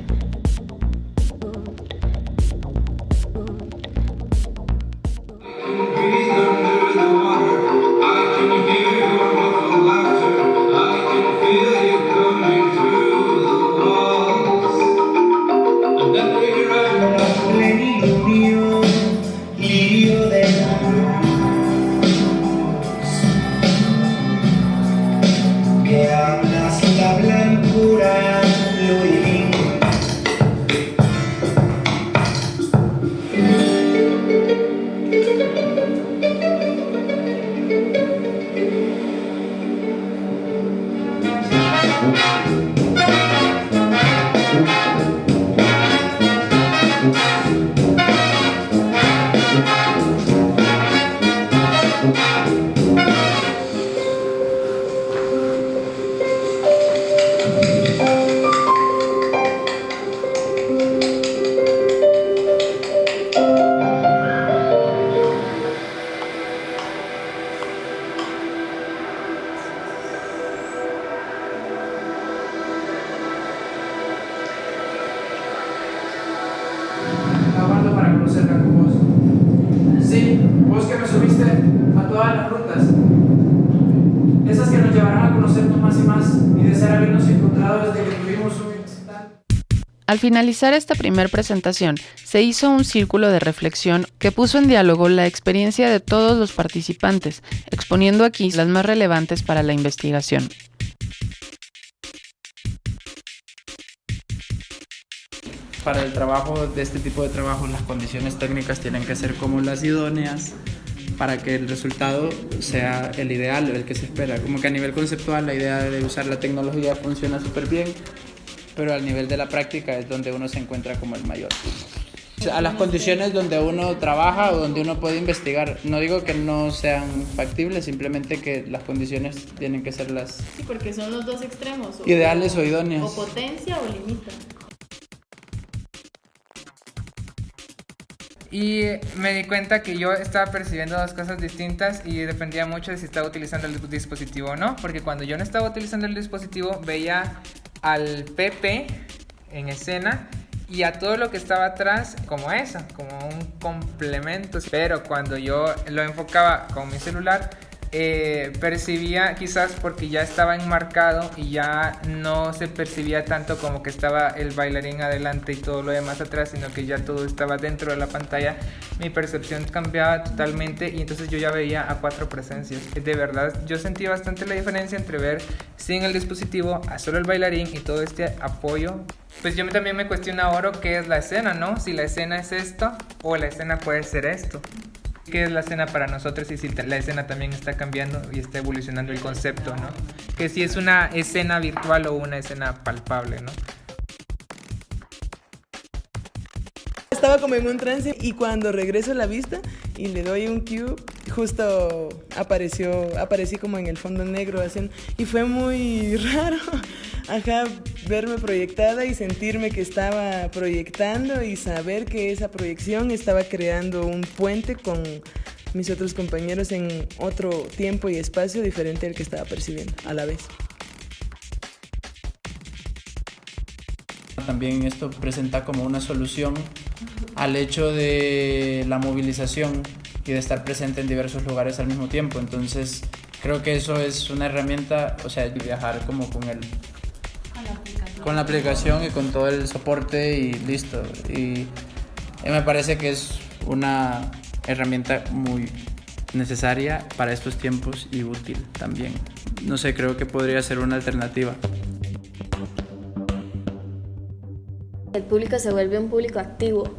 Sí, vos que me subiste a todas las rutas, esas que nos llevarán a conocernos más y más y desear habernos encontrado desde que tuvimos un instante. Al finalizar esta primera presentación, se hizo un círculo de reflexión que puso en diálogo la experiencia de todos los participantes, exponiendo aquí las más relevantes para la investigación. Para el trabajo, de este tipo de trabajo, las condiciones técnicas tienen que ser como las idóneas para que el resultado sea el ideal, el que se espera. Como que a nivel conceptual la idea de usar la tecnología funciona súper bien, pero al nivel de la práctica es donde uno se encuentra como el mayor. A las condiciones donde uno trabaja o donde uno puede investigar, no digo que no sean factibles, simplemente que las condiciones tienen que ser las Sí, porque son los dos extremos. ideales o idóneas. O potencia o limita. Y me di cuenta que yo estaba percibiendo dos cosas distintas y dependía mucho de si estaba utilizando el dispositivo o no, porque cuando yo no estaba utilizando el dispositivo veía al Pepe en escena y a todo lo que estaba atrás como eso, como un complemento, pero cuando yo lo enfocaba con mi celular percibía, quizás porque ya estaba enmarcado y ya no se percibía tanto como que estaba el bailarín adelante y todo lo demás atrás, sino que ya todo estaba dentro de la pantalla, mi percepción cambiaba totalmente y entonces yo ya veía a 4 presencias. De verdad yo sentí bastante la diferencia entre ver sin el dispositivo a solo el bailarín y todo este apoyo. Pues yo también me cuestiono ahora qué es la escena, ¿no? Si la escena es esto o la escena puede ser esto. ¿Qué es la escena para nosotros y si la escena también está cambiando y está evolucionando el concepto, ¿no? Que si es una escena virtual o una escena palpable, ¿no? Estaba como en un trance y cuando regreso a la vista y le doy un cue, justo aparecí como en el fondo negro haciendo, y fue muy raro, verme proyectada y sentirme que estaba proyectando y saber que esa proyección estaba creando un puente con mis otros compañeros en otro tiempo y espacio diferente al que estaba percibiendo a la vez. También esto presenta como una solución al hecho de la movilización y de estar presente en diversos lugares al mismo tiempo. Entonces creo que eso es una herramienta, o sea, viajar como con la aplicación y con todo el soporte y listo. Y me parece que es una herramienta muy necesaria para estos tiempos y útil también. No sé, creo que podría ser una alternativa. El público se vuelve un público activo.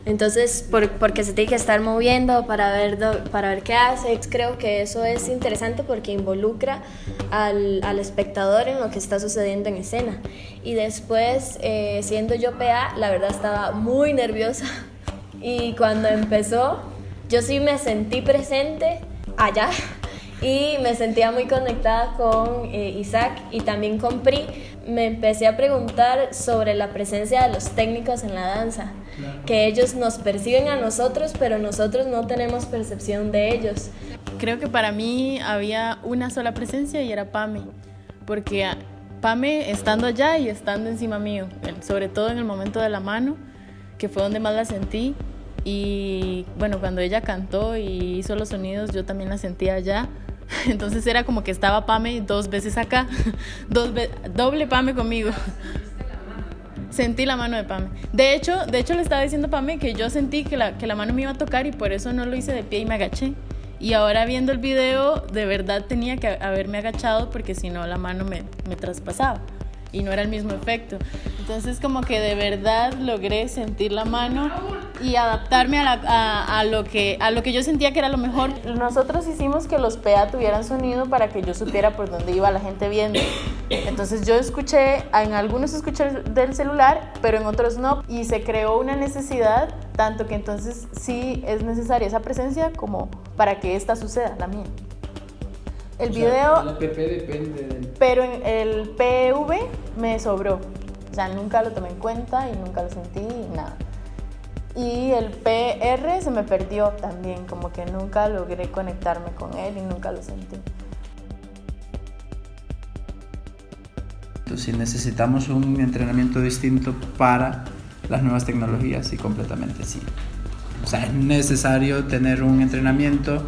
Entonces, porque se tiene que estar moviendo para ver qué hace. Creo que eso es interesante porque involucra al espectador en lo que está sucediendo en escena. Y después, siendo yo PA, la verdad estaba muy nerviosa. Y cuando empezó, yo sí me sentí presente allá y me sentía muy conectada con Isaac y también con Pri. Me empecé a preguntar sobre la presencia de los técnicos en la danza, que ellos nos perciben a nosotros, pero nosotros no tenemos percepción de ellos. Creo que para mí había una sola presencia y era Pame, porque Pame estando allá y estando encima mío, sobre todo en el momento de la mano, que fue donde más la sentí. Y bueno, cuando ella cantó y hizo los sonidos, yo también la sentía allá. Entonces era como que estaba Pame 2 veces acá, doble Pame conmigo. Sentí la mano de Pame. De hecho le estaba diciendo a Pame que yo sentí que la mano me iba a tocar y por eso no lo hice de pie y me agaché. Y ahora viendo el video, de verdad tenía que haberme agachado porque si no la mano me traspasaba y no era el mismo efecto. Entonces como que de verdad logré sentir la mano y adaptarme a lo que yo sentía que era lo mejor. Nosotros hicimos que los PA tuvieran sonido para que yo supiera por dónde iba la gente viendo. Entonces yo en algunos escuché del celular, pero en otros no. Y se creó una necesidad, tanto que entonces sí es necesaria esa presencia como para que esta suceda, la mía. El video, el PP depende del... pero en el PV me sobró. O sea, nunca lo tomé en cuenta y nunca lo sentí y nada. Y el PR se me perdió también, como que nunca logré conectarme con él y nunca lo sentí. Si necesitamos un entrenamiento distinto para las nuevas tecnologías, sí, completamente sí. O sea, es necesario tener un entrenamiento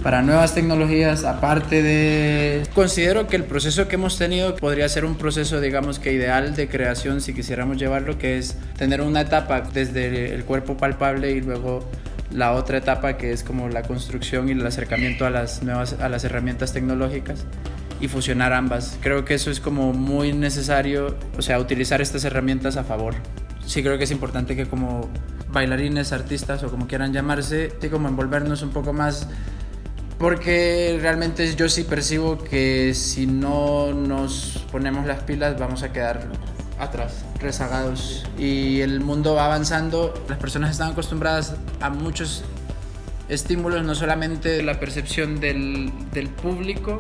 para nuevas tecnologías, aparte de... Considero que el proceso que hemos tenido podría ser un proceso, digamos que ideal de creación, si quisiéramos llevarlo, que es tener una etapa desde el cuerpo palpable y luego la otra etapa que es como la construcción y el acercamiento a las herramientas tecnológicas y fusionar ambas. Creo que eso es como muy necesario, o sea, utilizar estas herramientas a favor. Sí, creo que es importante que como bailarines, artistas o como quieran llamarse, sí, como envolvernos un poco más, porque realmente yo sí percibo que si no nos ponemos las pilas vamos a quedar atrás, rezagados, y el mundo va avanzando. Las personas están acostumbradas a muchos estímulos, no solamente la percepción del público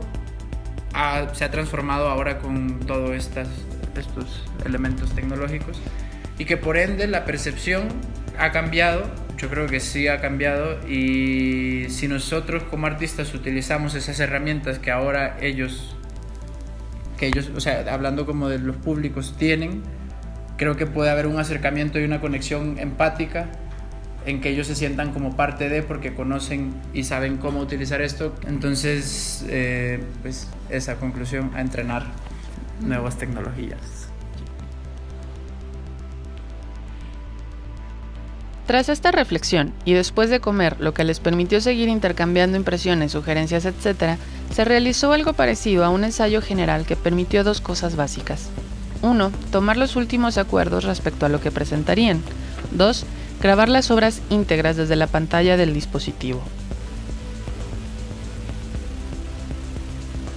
se ha transformado ahora con todos estos elementos tecnológicos, y que por ende la percepción ha cambiado. Yo creo que sí ha cambiado, y si nosotros como artistas utilizamos esas herramientas que ahora ellos, o sea, hablando como de los públicos, tienen, creo que puede haber un acercamiento y una conexión empática en que ellos se sientan como parte de, porque conocen y saben cómo utilizar esto. Entonces, pues esa conclusión, a entrenar nuevas tecnologías. Tras esta reflexión y después de comer, lo que les permitió seguir intercambiando impresiones, sugerencias, etc., se realizó algo parecido a un ensayo general que permitió 2 cosas básicas. 1. Tomar los últimos acuerdos respecto a lo que presentarían. 2. Grabar las obras íntegras desde la pantalla del dispositivo.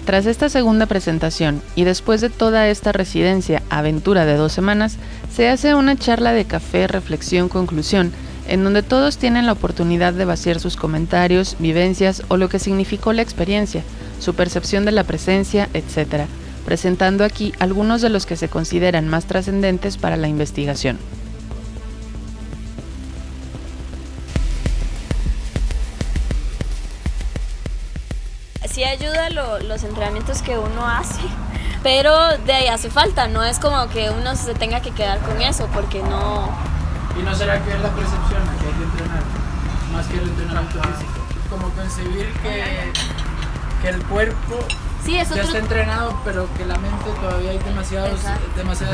Tras esta segunda presentación y después de toda esta residencia aventura de 2 semanas, se hace una charla de café, reflexión, conclusión, en donde todos tienen la oportunidad de vaciar sus comentarios, vivencias o lo que significó la experiencia, su percepción de la presencia, etc., presentando aquí algunos de los que se consideran más trascendentes para la investigación. Sí ayuda los entrenamientos que uno hace, pero de ahí hace falta, no es como que uno se tenga que quedar con eso, porque no... ¿Y no será que es la percepción que hay que entrenar? más que el entrenamiento físico. Como concebir que el cuerpo Sí, es ya otro... está entrenado, pero que la mente todavía hay demasiadas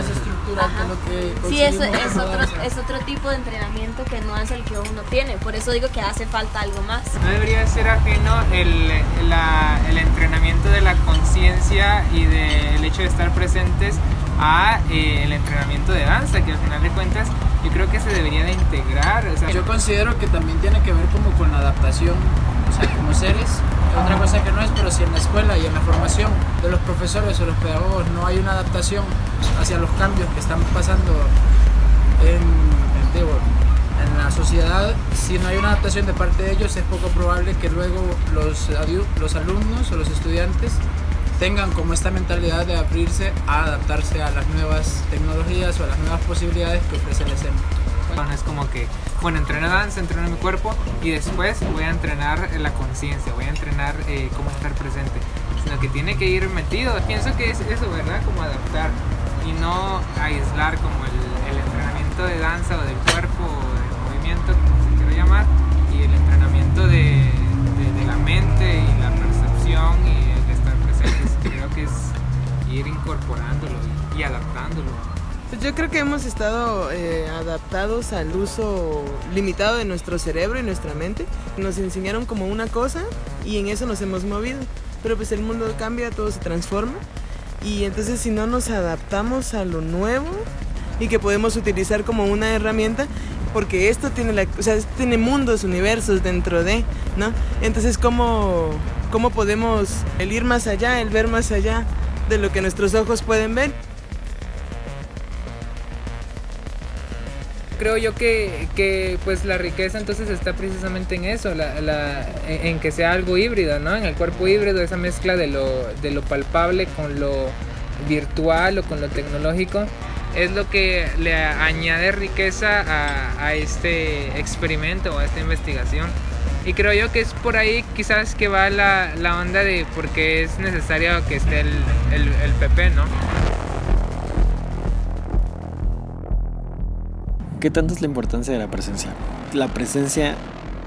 estructuras Ajá. de lo que Sí, eso concebimos como danza. es otro tipo de entrenamiento que no es el que uno tiene. Por eso digo que hace falta algo más. No debería ser ajeno el entrenamiento de la conciencia y del hecho de estar presentes a el entrenamiento de danza, que al final de cuentas yo creo que se debería de integrar. O sea, yo considero que también tiene que ver como con la adaptación, o sea, como seres. Otra cosa que no es, pero si en la escuela y en la formación de los profesores o los pedagogos no hay una adaptación hacia los cambios que están pasando en la sociedad, si no hay una adaptación de parte de ellos, es poco probable que luego los alumnos o los estudiantes tengan como esta mentalidad de abrirse a adaptarse a las nuevas tecnologías o a las nuevas posibilidades que ofrece la escena. Bueno, es como que, bueno, entreno danza, entreno mi cuerpo y después voy a entrenar la conciencia, voy a entrenar cómo estar presente, sino que tiene que ir metido. Pienso que es eso, ¿verdad? Como adaptar y no aislar como el entrenamiento de danza o del cuerpo o del movimiento, como se quiera llamar, y el entrenamiento de la mente y la percepción y el estar presentes. Creo que es ir incorporándolo y adaptándolo. Pues yo creo que hemos estado adaptados al uso limitado de nuestro cerebro y nuestra mente. Nos enseñaron como una cosa y en eso nos hemos movido. Pero pues el mundo cambia, todo se transforma. Y entonces si no nos adaptamos a lo nuevo y que podemos utilizar como una herramienta, porque esto tiene, tiene mundos, universos dentro de, ¿no? Entonces ¿cómo podemos el ir más allá, el ver más allá de lo que nuestros ojos pueden ver? Creo yo que pues la riqueza entonces está precisamente en eso, en que sea algo híbrido, ¿no? En el cuerpo híbrido, esa mezcla de lo palpable con lo virtual o con lo tecnológico, es lo que le añade riqueza a este experimento o a esta investigación. Y creo yo que es por ahí quizás que va la onda de por qué es necesario que esté el PP, ¿no? ¿Qué tanto es la importancia de la presencia? La presencia,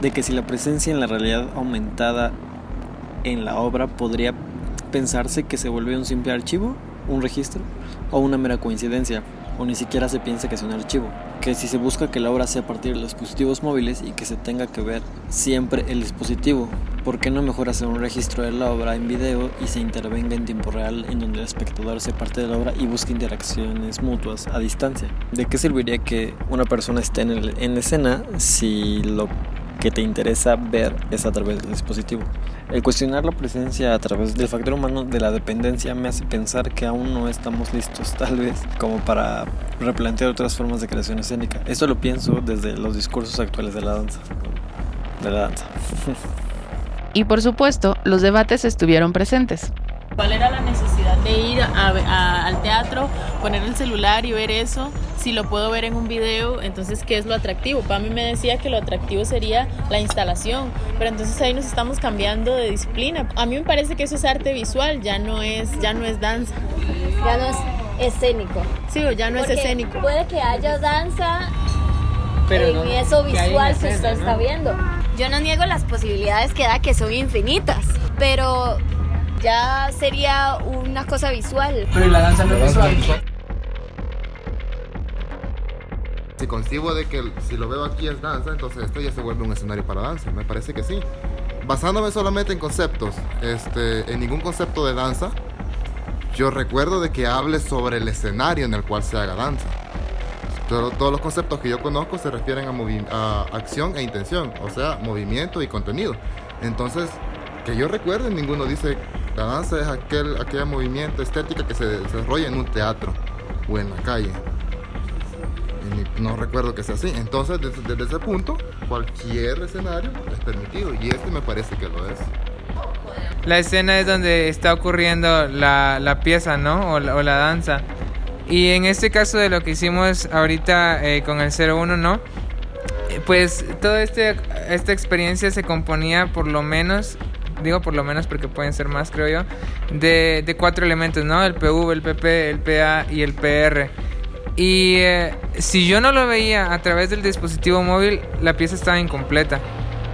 de que si la presencia en la realidad aumentada en la obra podría pensarse que se vuelve un simple archivo, un registro, o una mera coincidencia, o ni siquiera se piensa que es un archivo. Que si se busca que la obra sea a partir de los dispositivos móviles y que se tenga que ver siempre el dispositivo, ¿por qué no mejor hacer un registro de la obra en video y se intervenga en tiempo real en donde el espectador sea parte de la obra y busque interacciones mutuas a distancia? ¿De qué serviría que una persona esté en escena si lo que te interesa ver es a través del dispositivo? El cuestionar la presencia a través del factor humano de la dependencia me hace pensar que aún no estamos listos, tal vez, como para replantear otras formas de creación escénica. Esto lo pienso desde los discursos actuales de la danza. Y por supuesto, los debates estuvieron presentes. ¿Cuál era la necesidad de ir al teatro, poner el celular y ver eso? Si lo puedo ver en un video, entonces ¿qué es lo atractivo? Para mí me decía que lo atractivo sería la instalación, pero entonces ahí nos estamos cambiando de disciplina. A mí me parece que eso es arte visual, ya no es danza. Ya no es escénico. Sí, o ya no Porque es escénico. Puede que haya danza pero en no, eso visual que usted está ¿no? viendo. Yo no niego las posibilidades que da, que son infinitas, pero ya sería una cosa visual. Pero ¿y la danza no es visual? Si concibo de que si lo veo aquí es danza, entonces esto ya se vuelve un escenario para danza. Me parece que sí. Basándome solamente en conceptos, en ningún concepto de danza, yo recuerdo de que hable sobre el escenario en el cual se haga danza. Pero todos los conceptos que yo conozco se refieren a acción e intención, o sea, movimiento y contenido. Entonces, que yo recuerde, ninguno dice la danza es aquel movimiento estética que se desarrolla en un teatro o en la calle. Y no recuerdo que sea así. Entonces, desde ese punto, cualquier escenario es permitido y me parece que lo es. La escena es donde está ocurriendo la pieza, ¿no? O la danza. Y en este caso de lo que hicimos ahorita con el 01, ¿no? Pues toda esta experiencia se componía por lo menos, digo por lo menos porque pueden ser más, creo yo, de 4 elementos, ¿no? El PV, el PP, el PA y el PR. Y si yo no lo veía a través del dispositivo móvil, la pieza estaba incompleta.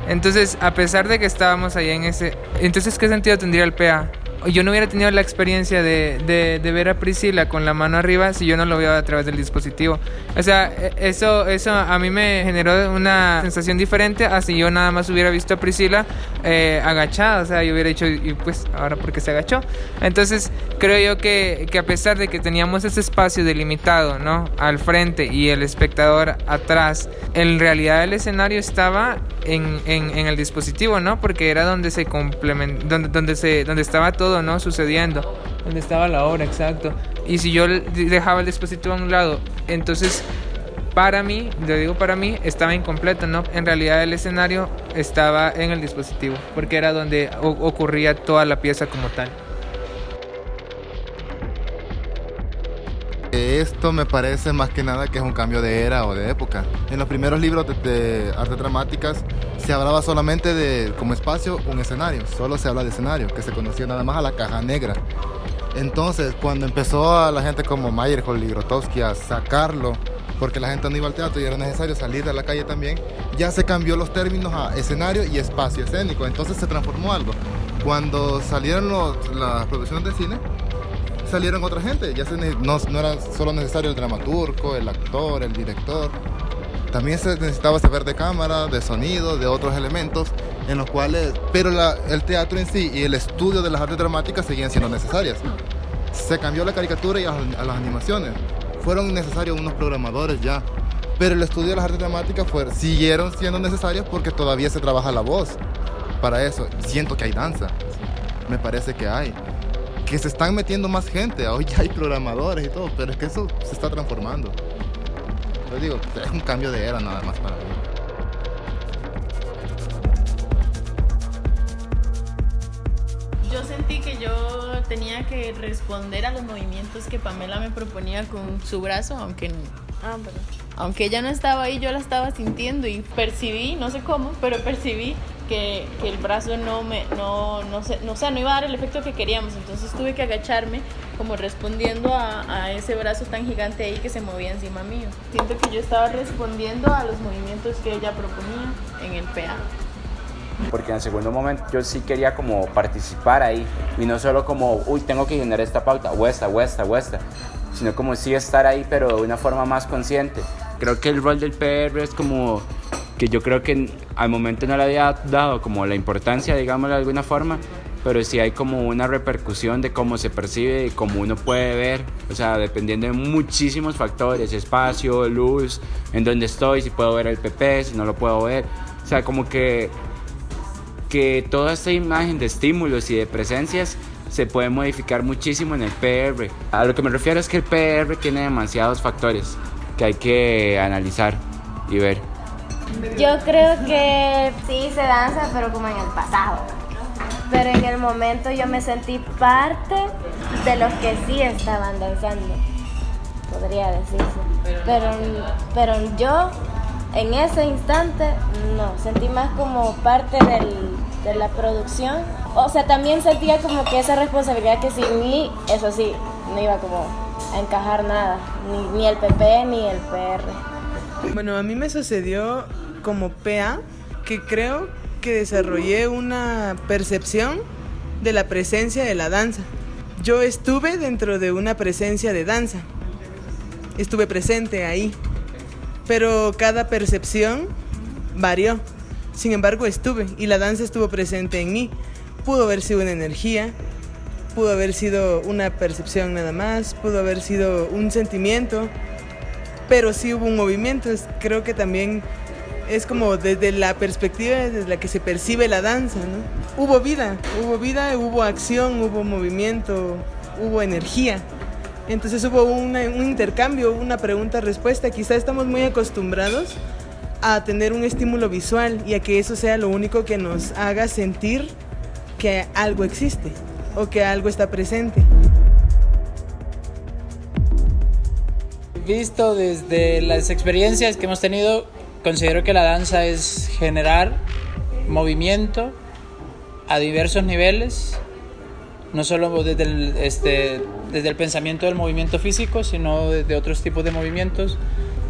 Entonces, a pesar de que estábamos ahí en ese... Entonces, ¿qué sentido tendría el PA? Yo no hubiera tenido la experiencia de ver a Priscila con la mano arriba si yo no lo veo a través del dispositivo. O sea, eso a mí me generó una sensación diferente a si yo nada más hubiera visto a Priscila agachada. O sea, yo hubiera dicho, y pues, ahora ¿por qué se agachó? Entonces, creo yo que a pesar de que teníamos ese espacio delimitado, ¿no?, al frente y el espectador atrás, en realidad el escenario estaba en el dispositivo, ¿no? Porque era donde se donde estaba todo, ¿no?, sucediendo, donde estaba la obra, exacto. Y si yo dejaba el dispositivo a un lado, entonces para mí, lo digo para mí, estaba incompleto, ¿no? En realidad el escenario estaba en el dispositivo, porque era donde ocurría toda la pieza como tal. Esto me parece más que nada que es un cambio de era o de época. En los primeros libros de artes dramáticas se hablaba solamente de, como espacio, un escenario. Solo se habla de escenario, que se conocía nada más a la caja negra. Entonces, cuando empezó a la gente como Meyerhold y Grotowski a sacarlo, porque la gente no iba al teatro y era necesario salir a la calle también, ya se cambió los términos a escenario y espacio escénico. Entonces se transformó algo. Cuando salieron las producciones de cine, salieron otra gente, ya no era solo necesario el dramaturgo, el actor, el director. También se necesitaba saber de cámara, de sonido, de otros elementos en los cuales, pero el teatro en sí y el estudio de las artes dramáticas seguían siendo necesarias. Se cambió la caricatura y a las animaciones. Fueron necesarios unos programadores ya, pero el estudio de las artes dramáticas siguieron siendo necesarios porque todavía se trabaja la voz. Para eso, siento que hay danza, me parece que hay. Que se están metiendo más gente, hoy ya hay programadores y todo, pero es que eso se está transformando. Yo digo, es un cambio de era nada más para mí. Yo sentí que yo tenía que responder a los movimientos que Pamela me proponía con su brazo, aunque ella no estaba ahí, yo la estaba sintiendo y percibí, no sé cómo, pero percibí que el brazo no iba a dar el efecto que queríamos. Entonces tuve que agacharme como respondiendo a ese brazo tan gigante ahí que se movía encima mío. Siento que yo estaba respondiendo a los movimientos que ella proponía en el PA. Porque en el segundo momento yo sí quería como participar ahí y no solo como, tengo que generar esta pauta o esta, sino como sí estar ahí pero de una forma más consciente. Creo que el rol del PR es como que yo creo que al momento no le había dado como la importancia, digámoslo de alguna forma, pero sí hay como una repercusión de cómo se percibe y cómo uno puede ver, o sea, dependiendo de muchísimos factores, espacio, luz, en dónde estoy, si puedo ver el PP, si no lo puedo ver, o sea, como que toda esta imagen de estímulos y de presencias se puede modificar muchísimo en el PR. A lo que me refiero es que el PR tiene demasiados factores que hay que analizar y ver. Yo creo que sí se danza, pero como en el pasado. Pero en el momento yo me sentí parte de los que sí estaban danzando, podría decirse. Pero yo en ese instante no, sentí más como parte de la producción. O sea, también sentía como que esa responsabilidad que sin mí, eso sí, no iba como a encajar nada, ni el PP ni el PR. Bueno, a mí me sucedió como PA que creo que desarrollé una percepción de la presencia de la danza. Yo estuve dentro de una presencia de danza, estuve presente ahí, pero cada percepción varió. Sin embargo, estuve y la danza estuvo presente en mí. Pudo haber sido una energía, pudo haber sido una percepción nada más, pudo haber sido un sentimiento, pero sí hubo un movimiento. Creo que también es como desde la perspectiva desde la que se percibe la danza, ¿no? Hubo vida, hubo acción, hubo movimiento, hubo energía. Entonces hubo un intercambio, una pregunta-respuesta. Quizá estamos muy acostumbrados a tener un estímulo visual y a que eso sea lo único que nos haga sentir que algo existe o que algo está presente. Visto desde las experiencias que hemos tenido, considero que la danza es generar movimiento a diversos niveles, no solo desde el pensamiento del movimiento físico, sino de otros tipos de movimientos.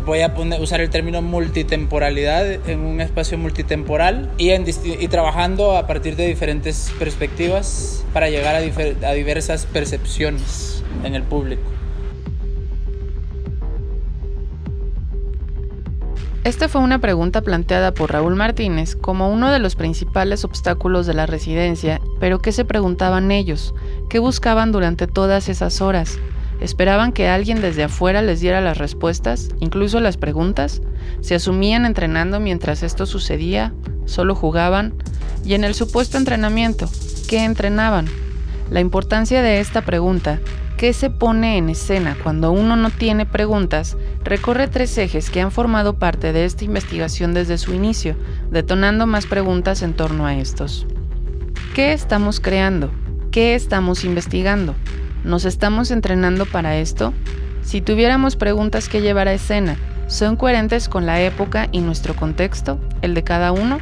voy a usar el término multitemporalidad en un espacio multitemporal y trabajando a partir de diferentes perspectivas para llegar a diversas percepciones en el público. Esta fue una pregunta planteada por Raúl Martínez como uno de los principales obstáculos de la residencia, pero ¿qué se preguntaban ellos? ¿Qué buscaban durante todas esas horas? ¿Esperaban que alguien desde afuera les diera las respuestas, incluso las preguntas? ¿Se asumían entrenando mientras esto sucedía? ¿Solo jugaban? Y en el supuesto entrenamiento, ¿qué entrenaban? La importancia de esta pregunta, ¿qué se pone en escena cuando uno no tiene preguntas?, recorre 3 ejes que han formado parte de esta investigación desde su inicio, detonando más preguntas en torno a estos. ¿Qué estamos creando? ¿Qué estamos investigando? ¿Nos estamos entrenando para esto? Si tuviéramos preguntas que llevar a escena, ¿son coherentes con la época y nuestro contexto, el de cada uno?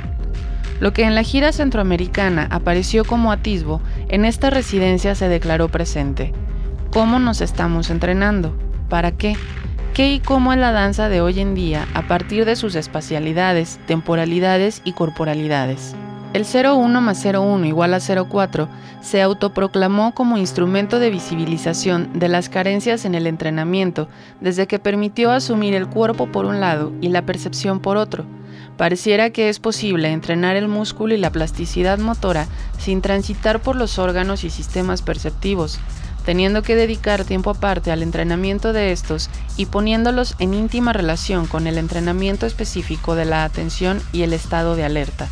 Lo que en la gira centroamericana apareció como atisbo, en esta residencia se declaró presente. ¿Cómo nos estamos entrenando? ¿Para qué? ¿Qué y cómo es la danza de hoy en día a partir de sus espacialidades, temporalidades y corporalidades? El 01 más 01 igual a 04 se autoproclamó como instrumento de visibilización de las carencias en el entrenamiento desde que permitió asumir el cuerpo por un lado y la percepción por otro. Pareciera que es posible entrenar el músculo y la plasticidad motora sin transitar por los órganos y sistemas perceptivos, teniendo que dedicar tiempo aparte al entrenamiento de estos y poniéndolos en íntima relación con el entrenamiento específico de la atención y el estado de alerta.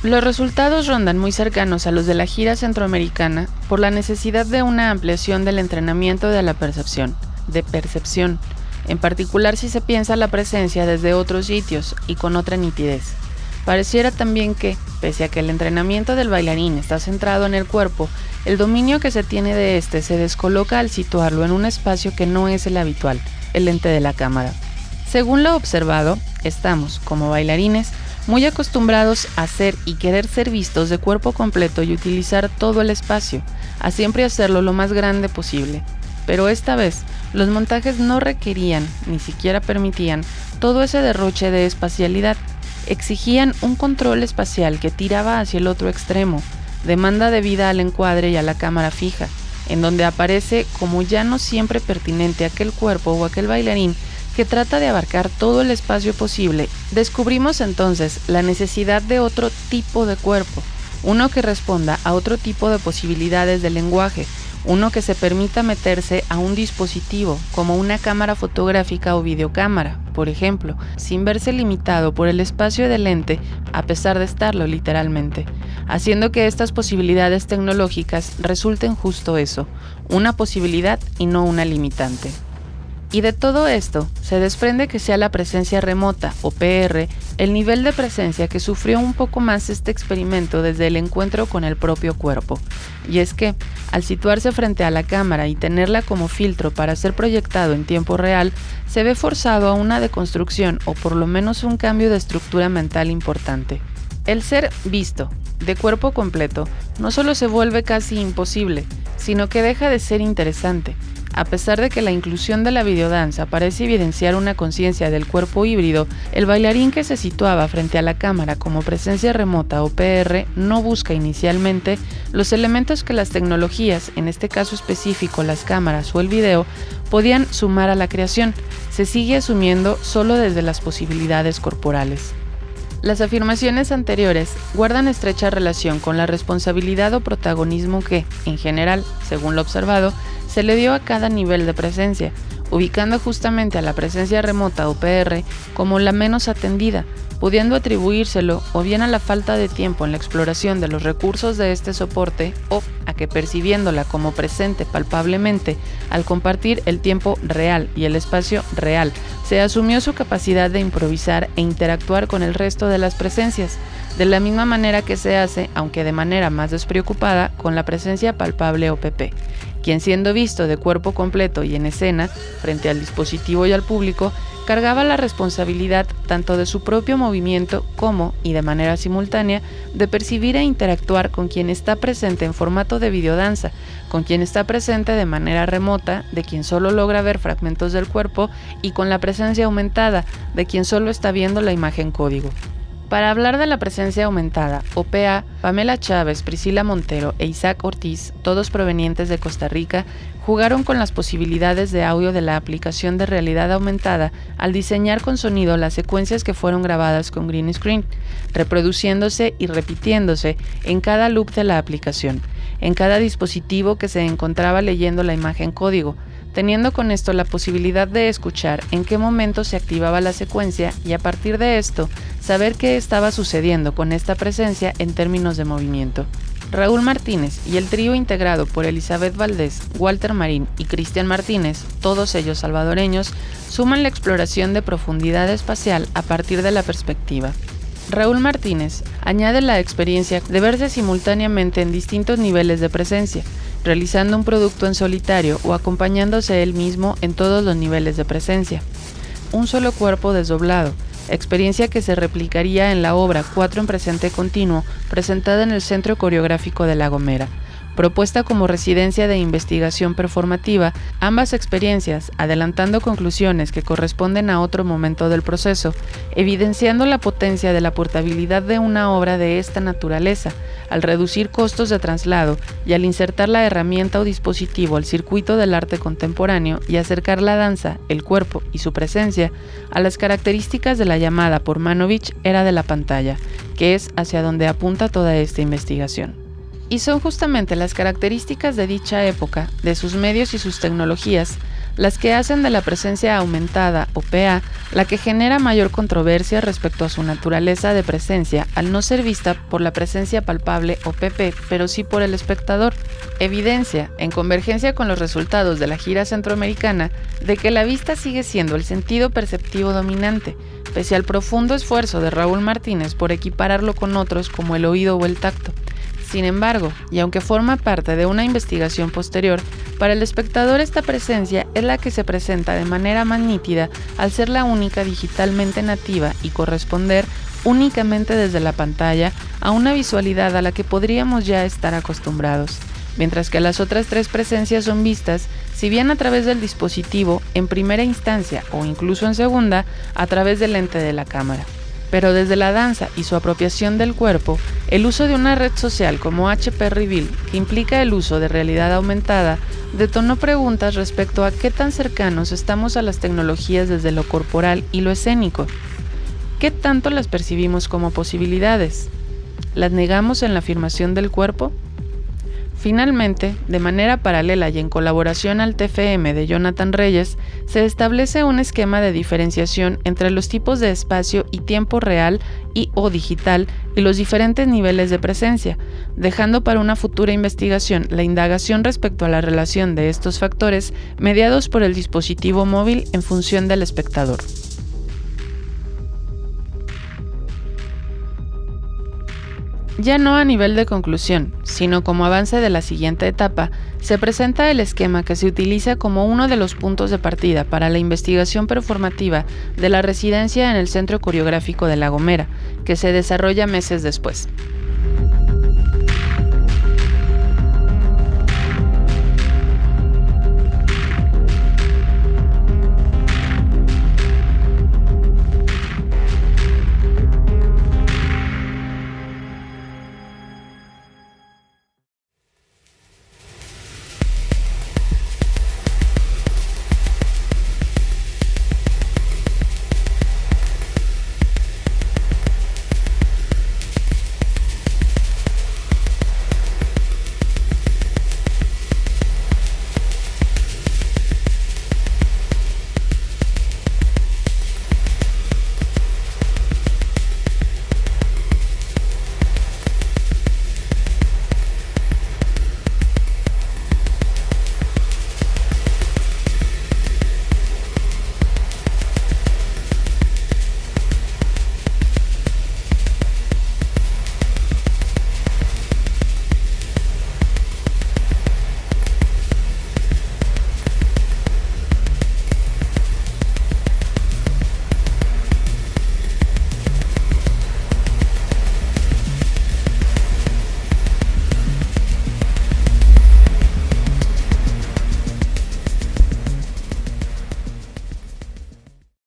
Los resultados rondan muy cercanos a los de la gira centroamericana por la necesidad de una ampliación del entrenamiento de la percepción, en particular si se piensa la presencia desde otros sitios y con otra nitidez. Pareciera también que, pese a que el entrenamiento del bailarín está centrado en el cuerpo, el dominio que se tiene de este se descoloca al situarlo en un espacio que no es el habitual, el lente de la cámara. Según lo observado, estamos, como bailarines, muy acostumbrados a ser y querer ser vistos de cuerpo completo y utilizar todo el espacio, a siempre hacerlo lo más grande posible. Pero esta vez, los montajes no requerían, ni siquiera permitían, todo ese derroche de espacialidad. Exigían un control espacial que tiraba hacia el otro extremo, demanda debida al encuadre y a la cámara fija, en donde aparece como ya no siempre pertinente aquel cuerpo o aquel bailarín que trata de abarcar todo el espacio posible. Descubrimos entonces la necesidad de otro tipo de cuerpo, uno que responda a otro tipo de posibilidades del lenguaje, uno que se permita meterse a un dispositivo como una cámara fotográfica o videocámara, por ejemplo, sin verse limitado por el espacio del lente, a pesar de estarlo literalmente, haciendo que estas posibilidades tecnológicas resulten justo eso, una posibilidad y no una limitante. Y de todo esto se desprende que sea la presencia remota, o PR, el nivel de presencia que sufrió un poco más este experimento desde el encuentro con el propio cuerpo. Y es que, al situarse frente a la cámara y tenerla como filtro para ser proyectado en tiempo real, se ve forzado a una deconstrucción o por lo menos un cambio de estructura mental importante. El ser visto, de cuerpo completo, no solo se vuelve casi imposible, sino que deja de ser interesante. A pesar de que la inclusión de la videodanza parece evidenciar una conciencia del cuerpo híbrido, el bailarín que se situaba frente a la cámara como presencia remota o PR no busca inicialmente los elementos que las tecnologías, en este caso específico las cámaras o el video, podían sumar a la creación. Se sigue asumiendo solo desde las posibilidades corporales. Las afirmaciones anteriores guardan estrecha relación con la responsabilidad o protagonismo que, en general, según lo observado, se le dio a cada nivel de presencia, ubicando justamente a la presencia remota o PR como la menos atendida, pudiendo atribuírselo o bien a la falta de tiempo en la exploración de los recursos de este soporte o a que percibiéndola como presente palpablemente al compartir el tiempo real y el espacio real, se asumió su capacidad de improvisar e interactuar con el resto de las presencias, de la misma manera que se hace, aunque de manera más despreocupada, con la presencia palpable o PP, quien siendo visto de cuerpo completo y en escena, frente al dispositivo y al público, cargaba la responsabilidad tanto de su propio movimiento como, y de manera simultánea, de percibir e interactuar con quien está presente en formato de videodanza, con quien está presente de manera remota, de quien solo logra ver fragmentos del cuerpo, y con la presencia aumentada, de quien solo está viendo la imagen código. Para hablar de la presencia aumentada, o PA, Pamela Chávez, Priscila Montero e Isaac Ortiz, todos provenientes de Costa Rica, jugaron con las posibilidades de audio de la aplicación de realidad aumentada al diseñar con sonido las secuencias que fueron grabadas con green screen, reproduciéndose y repitiéndose en cada loop de la aplicación, en cada dispositivo que se encontraba leyendo la imagen código, teniendo con esto la posibilidad de escuchar en qué momento se activaba la secuencia y a partir de esto saber qué estaba sucediendo con esta presencia en términos de movimiento. Raúl Martínez y el trío integrado por Elizabeth Valdés, Walter Marín y Cristian Martínez, todos ellos salvadoreños, suman la exploración de profundidad espacial a partir de la perspectiva. Raúl Martínez añade la experiencia de verse simultáneamente en distintos niveles de presencia, realizando un producto en solitario o acompañándose él mismo en todos los niveles de presencia. Un solo cuerpo desdoblado, experiencia que se replicaría en la obra 4 en presente continuo, presentada en el Centro Coreográfico de La Gomera. Propuesta como residencia de investigación performativa, ambas experiencias adelantando conclusiones que corresponden a otro momento del proceso, evidenciando la potencia de la portabilidad de una obra de esta naturaleza, al reducir costos de traslado y al insertar la herramienta o dispositivo al circuito del arte contemporáneo y acercar la danza, el cuerpo y su presencia a las características de la llamada por Manovich era de la pantalla, que es hacia donde apunta toda esta investigación. Y son justamente las características de dicha época, de sus medios y sus tecnologías, las que hacen de la presencia aumentada o PA la que genera mayor controversia respecto a su naturaleza de presencia al no ser vista por la presencia palpable o PP, pero sí por el espectador. Evidencia, en convergencia con los resultados de la gira centroamericana, de que la vista sigue siendo el sentido perceptivo dominante, pese al profundo esfuerzo de Raúl Martínez por equipararlo con otros como el oído o el tacto. Sin embargo, y aunque forma parte de una investigación posterior, para el espectador esta presencia es la que se presenta de manera más nítida al ser la única digitalmente nativa y corresponder únicamente desde la pantalla a una visualidad a la que podríamos ya estar acostumbrados, mientras que las otras 3 presencias son vistas, si bien a través del dispositivo, en primera instancia o incluso en segunda, a través del lente de la cámara. Pero desde la danza y su apropiación del cuerpo, el uso de una red social como HP Reveal, que implica el uso de realidad aumentada, detonó preguntas respecto a qué tan cercanos estamos a las tecnologías desde lo corporal y lo escénico. ¿Qué tanto las percibimos como posibilidades? ¿Las negamos en la afirmación del cuerpo? Finalmente, de manera paralela y en colaboración al TFM de Jonathan Reyes, se establece un esquema de diferenciación entre los tipos de espacio y tiempo real y o digital y los diferentes niveles de presencia, dejando para una futura investigación la indagación respecto a la relación de estos factores mediados por el dispositivo móvil en función del espectador. Ya no a nivel de conclusión, sino como avance de la siguiente etapa, se presenta el esquema que se utiliza como uno de los puntos de partida para la investigación performativa de la residencia en el Centro Coreográfico de La Gomera, que se desarrolla meses después.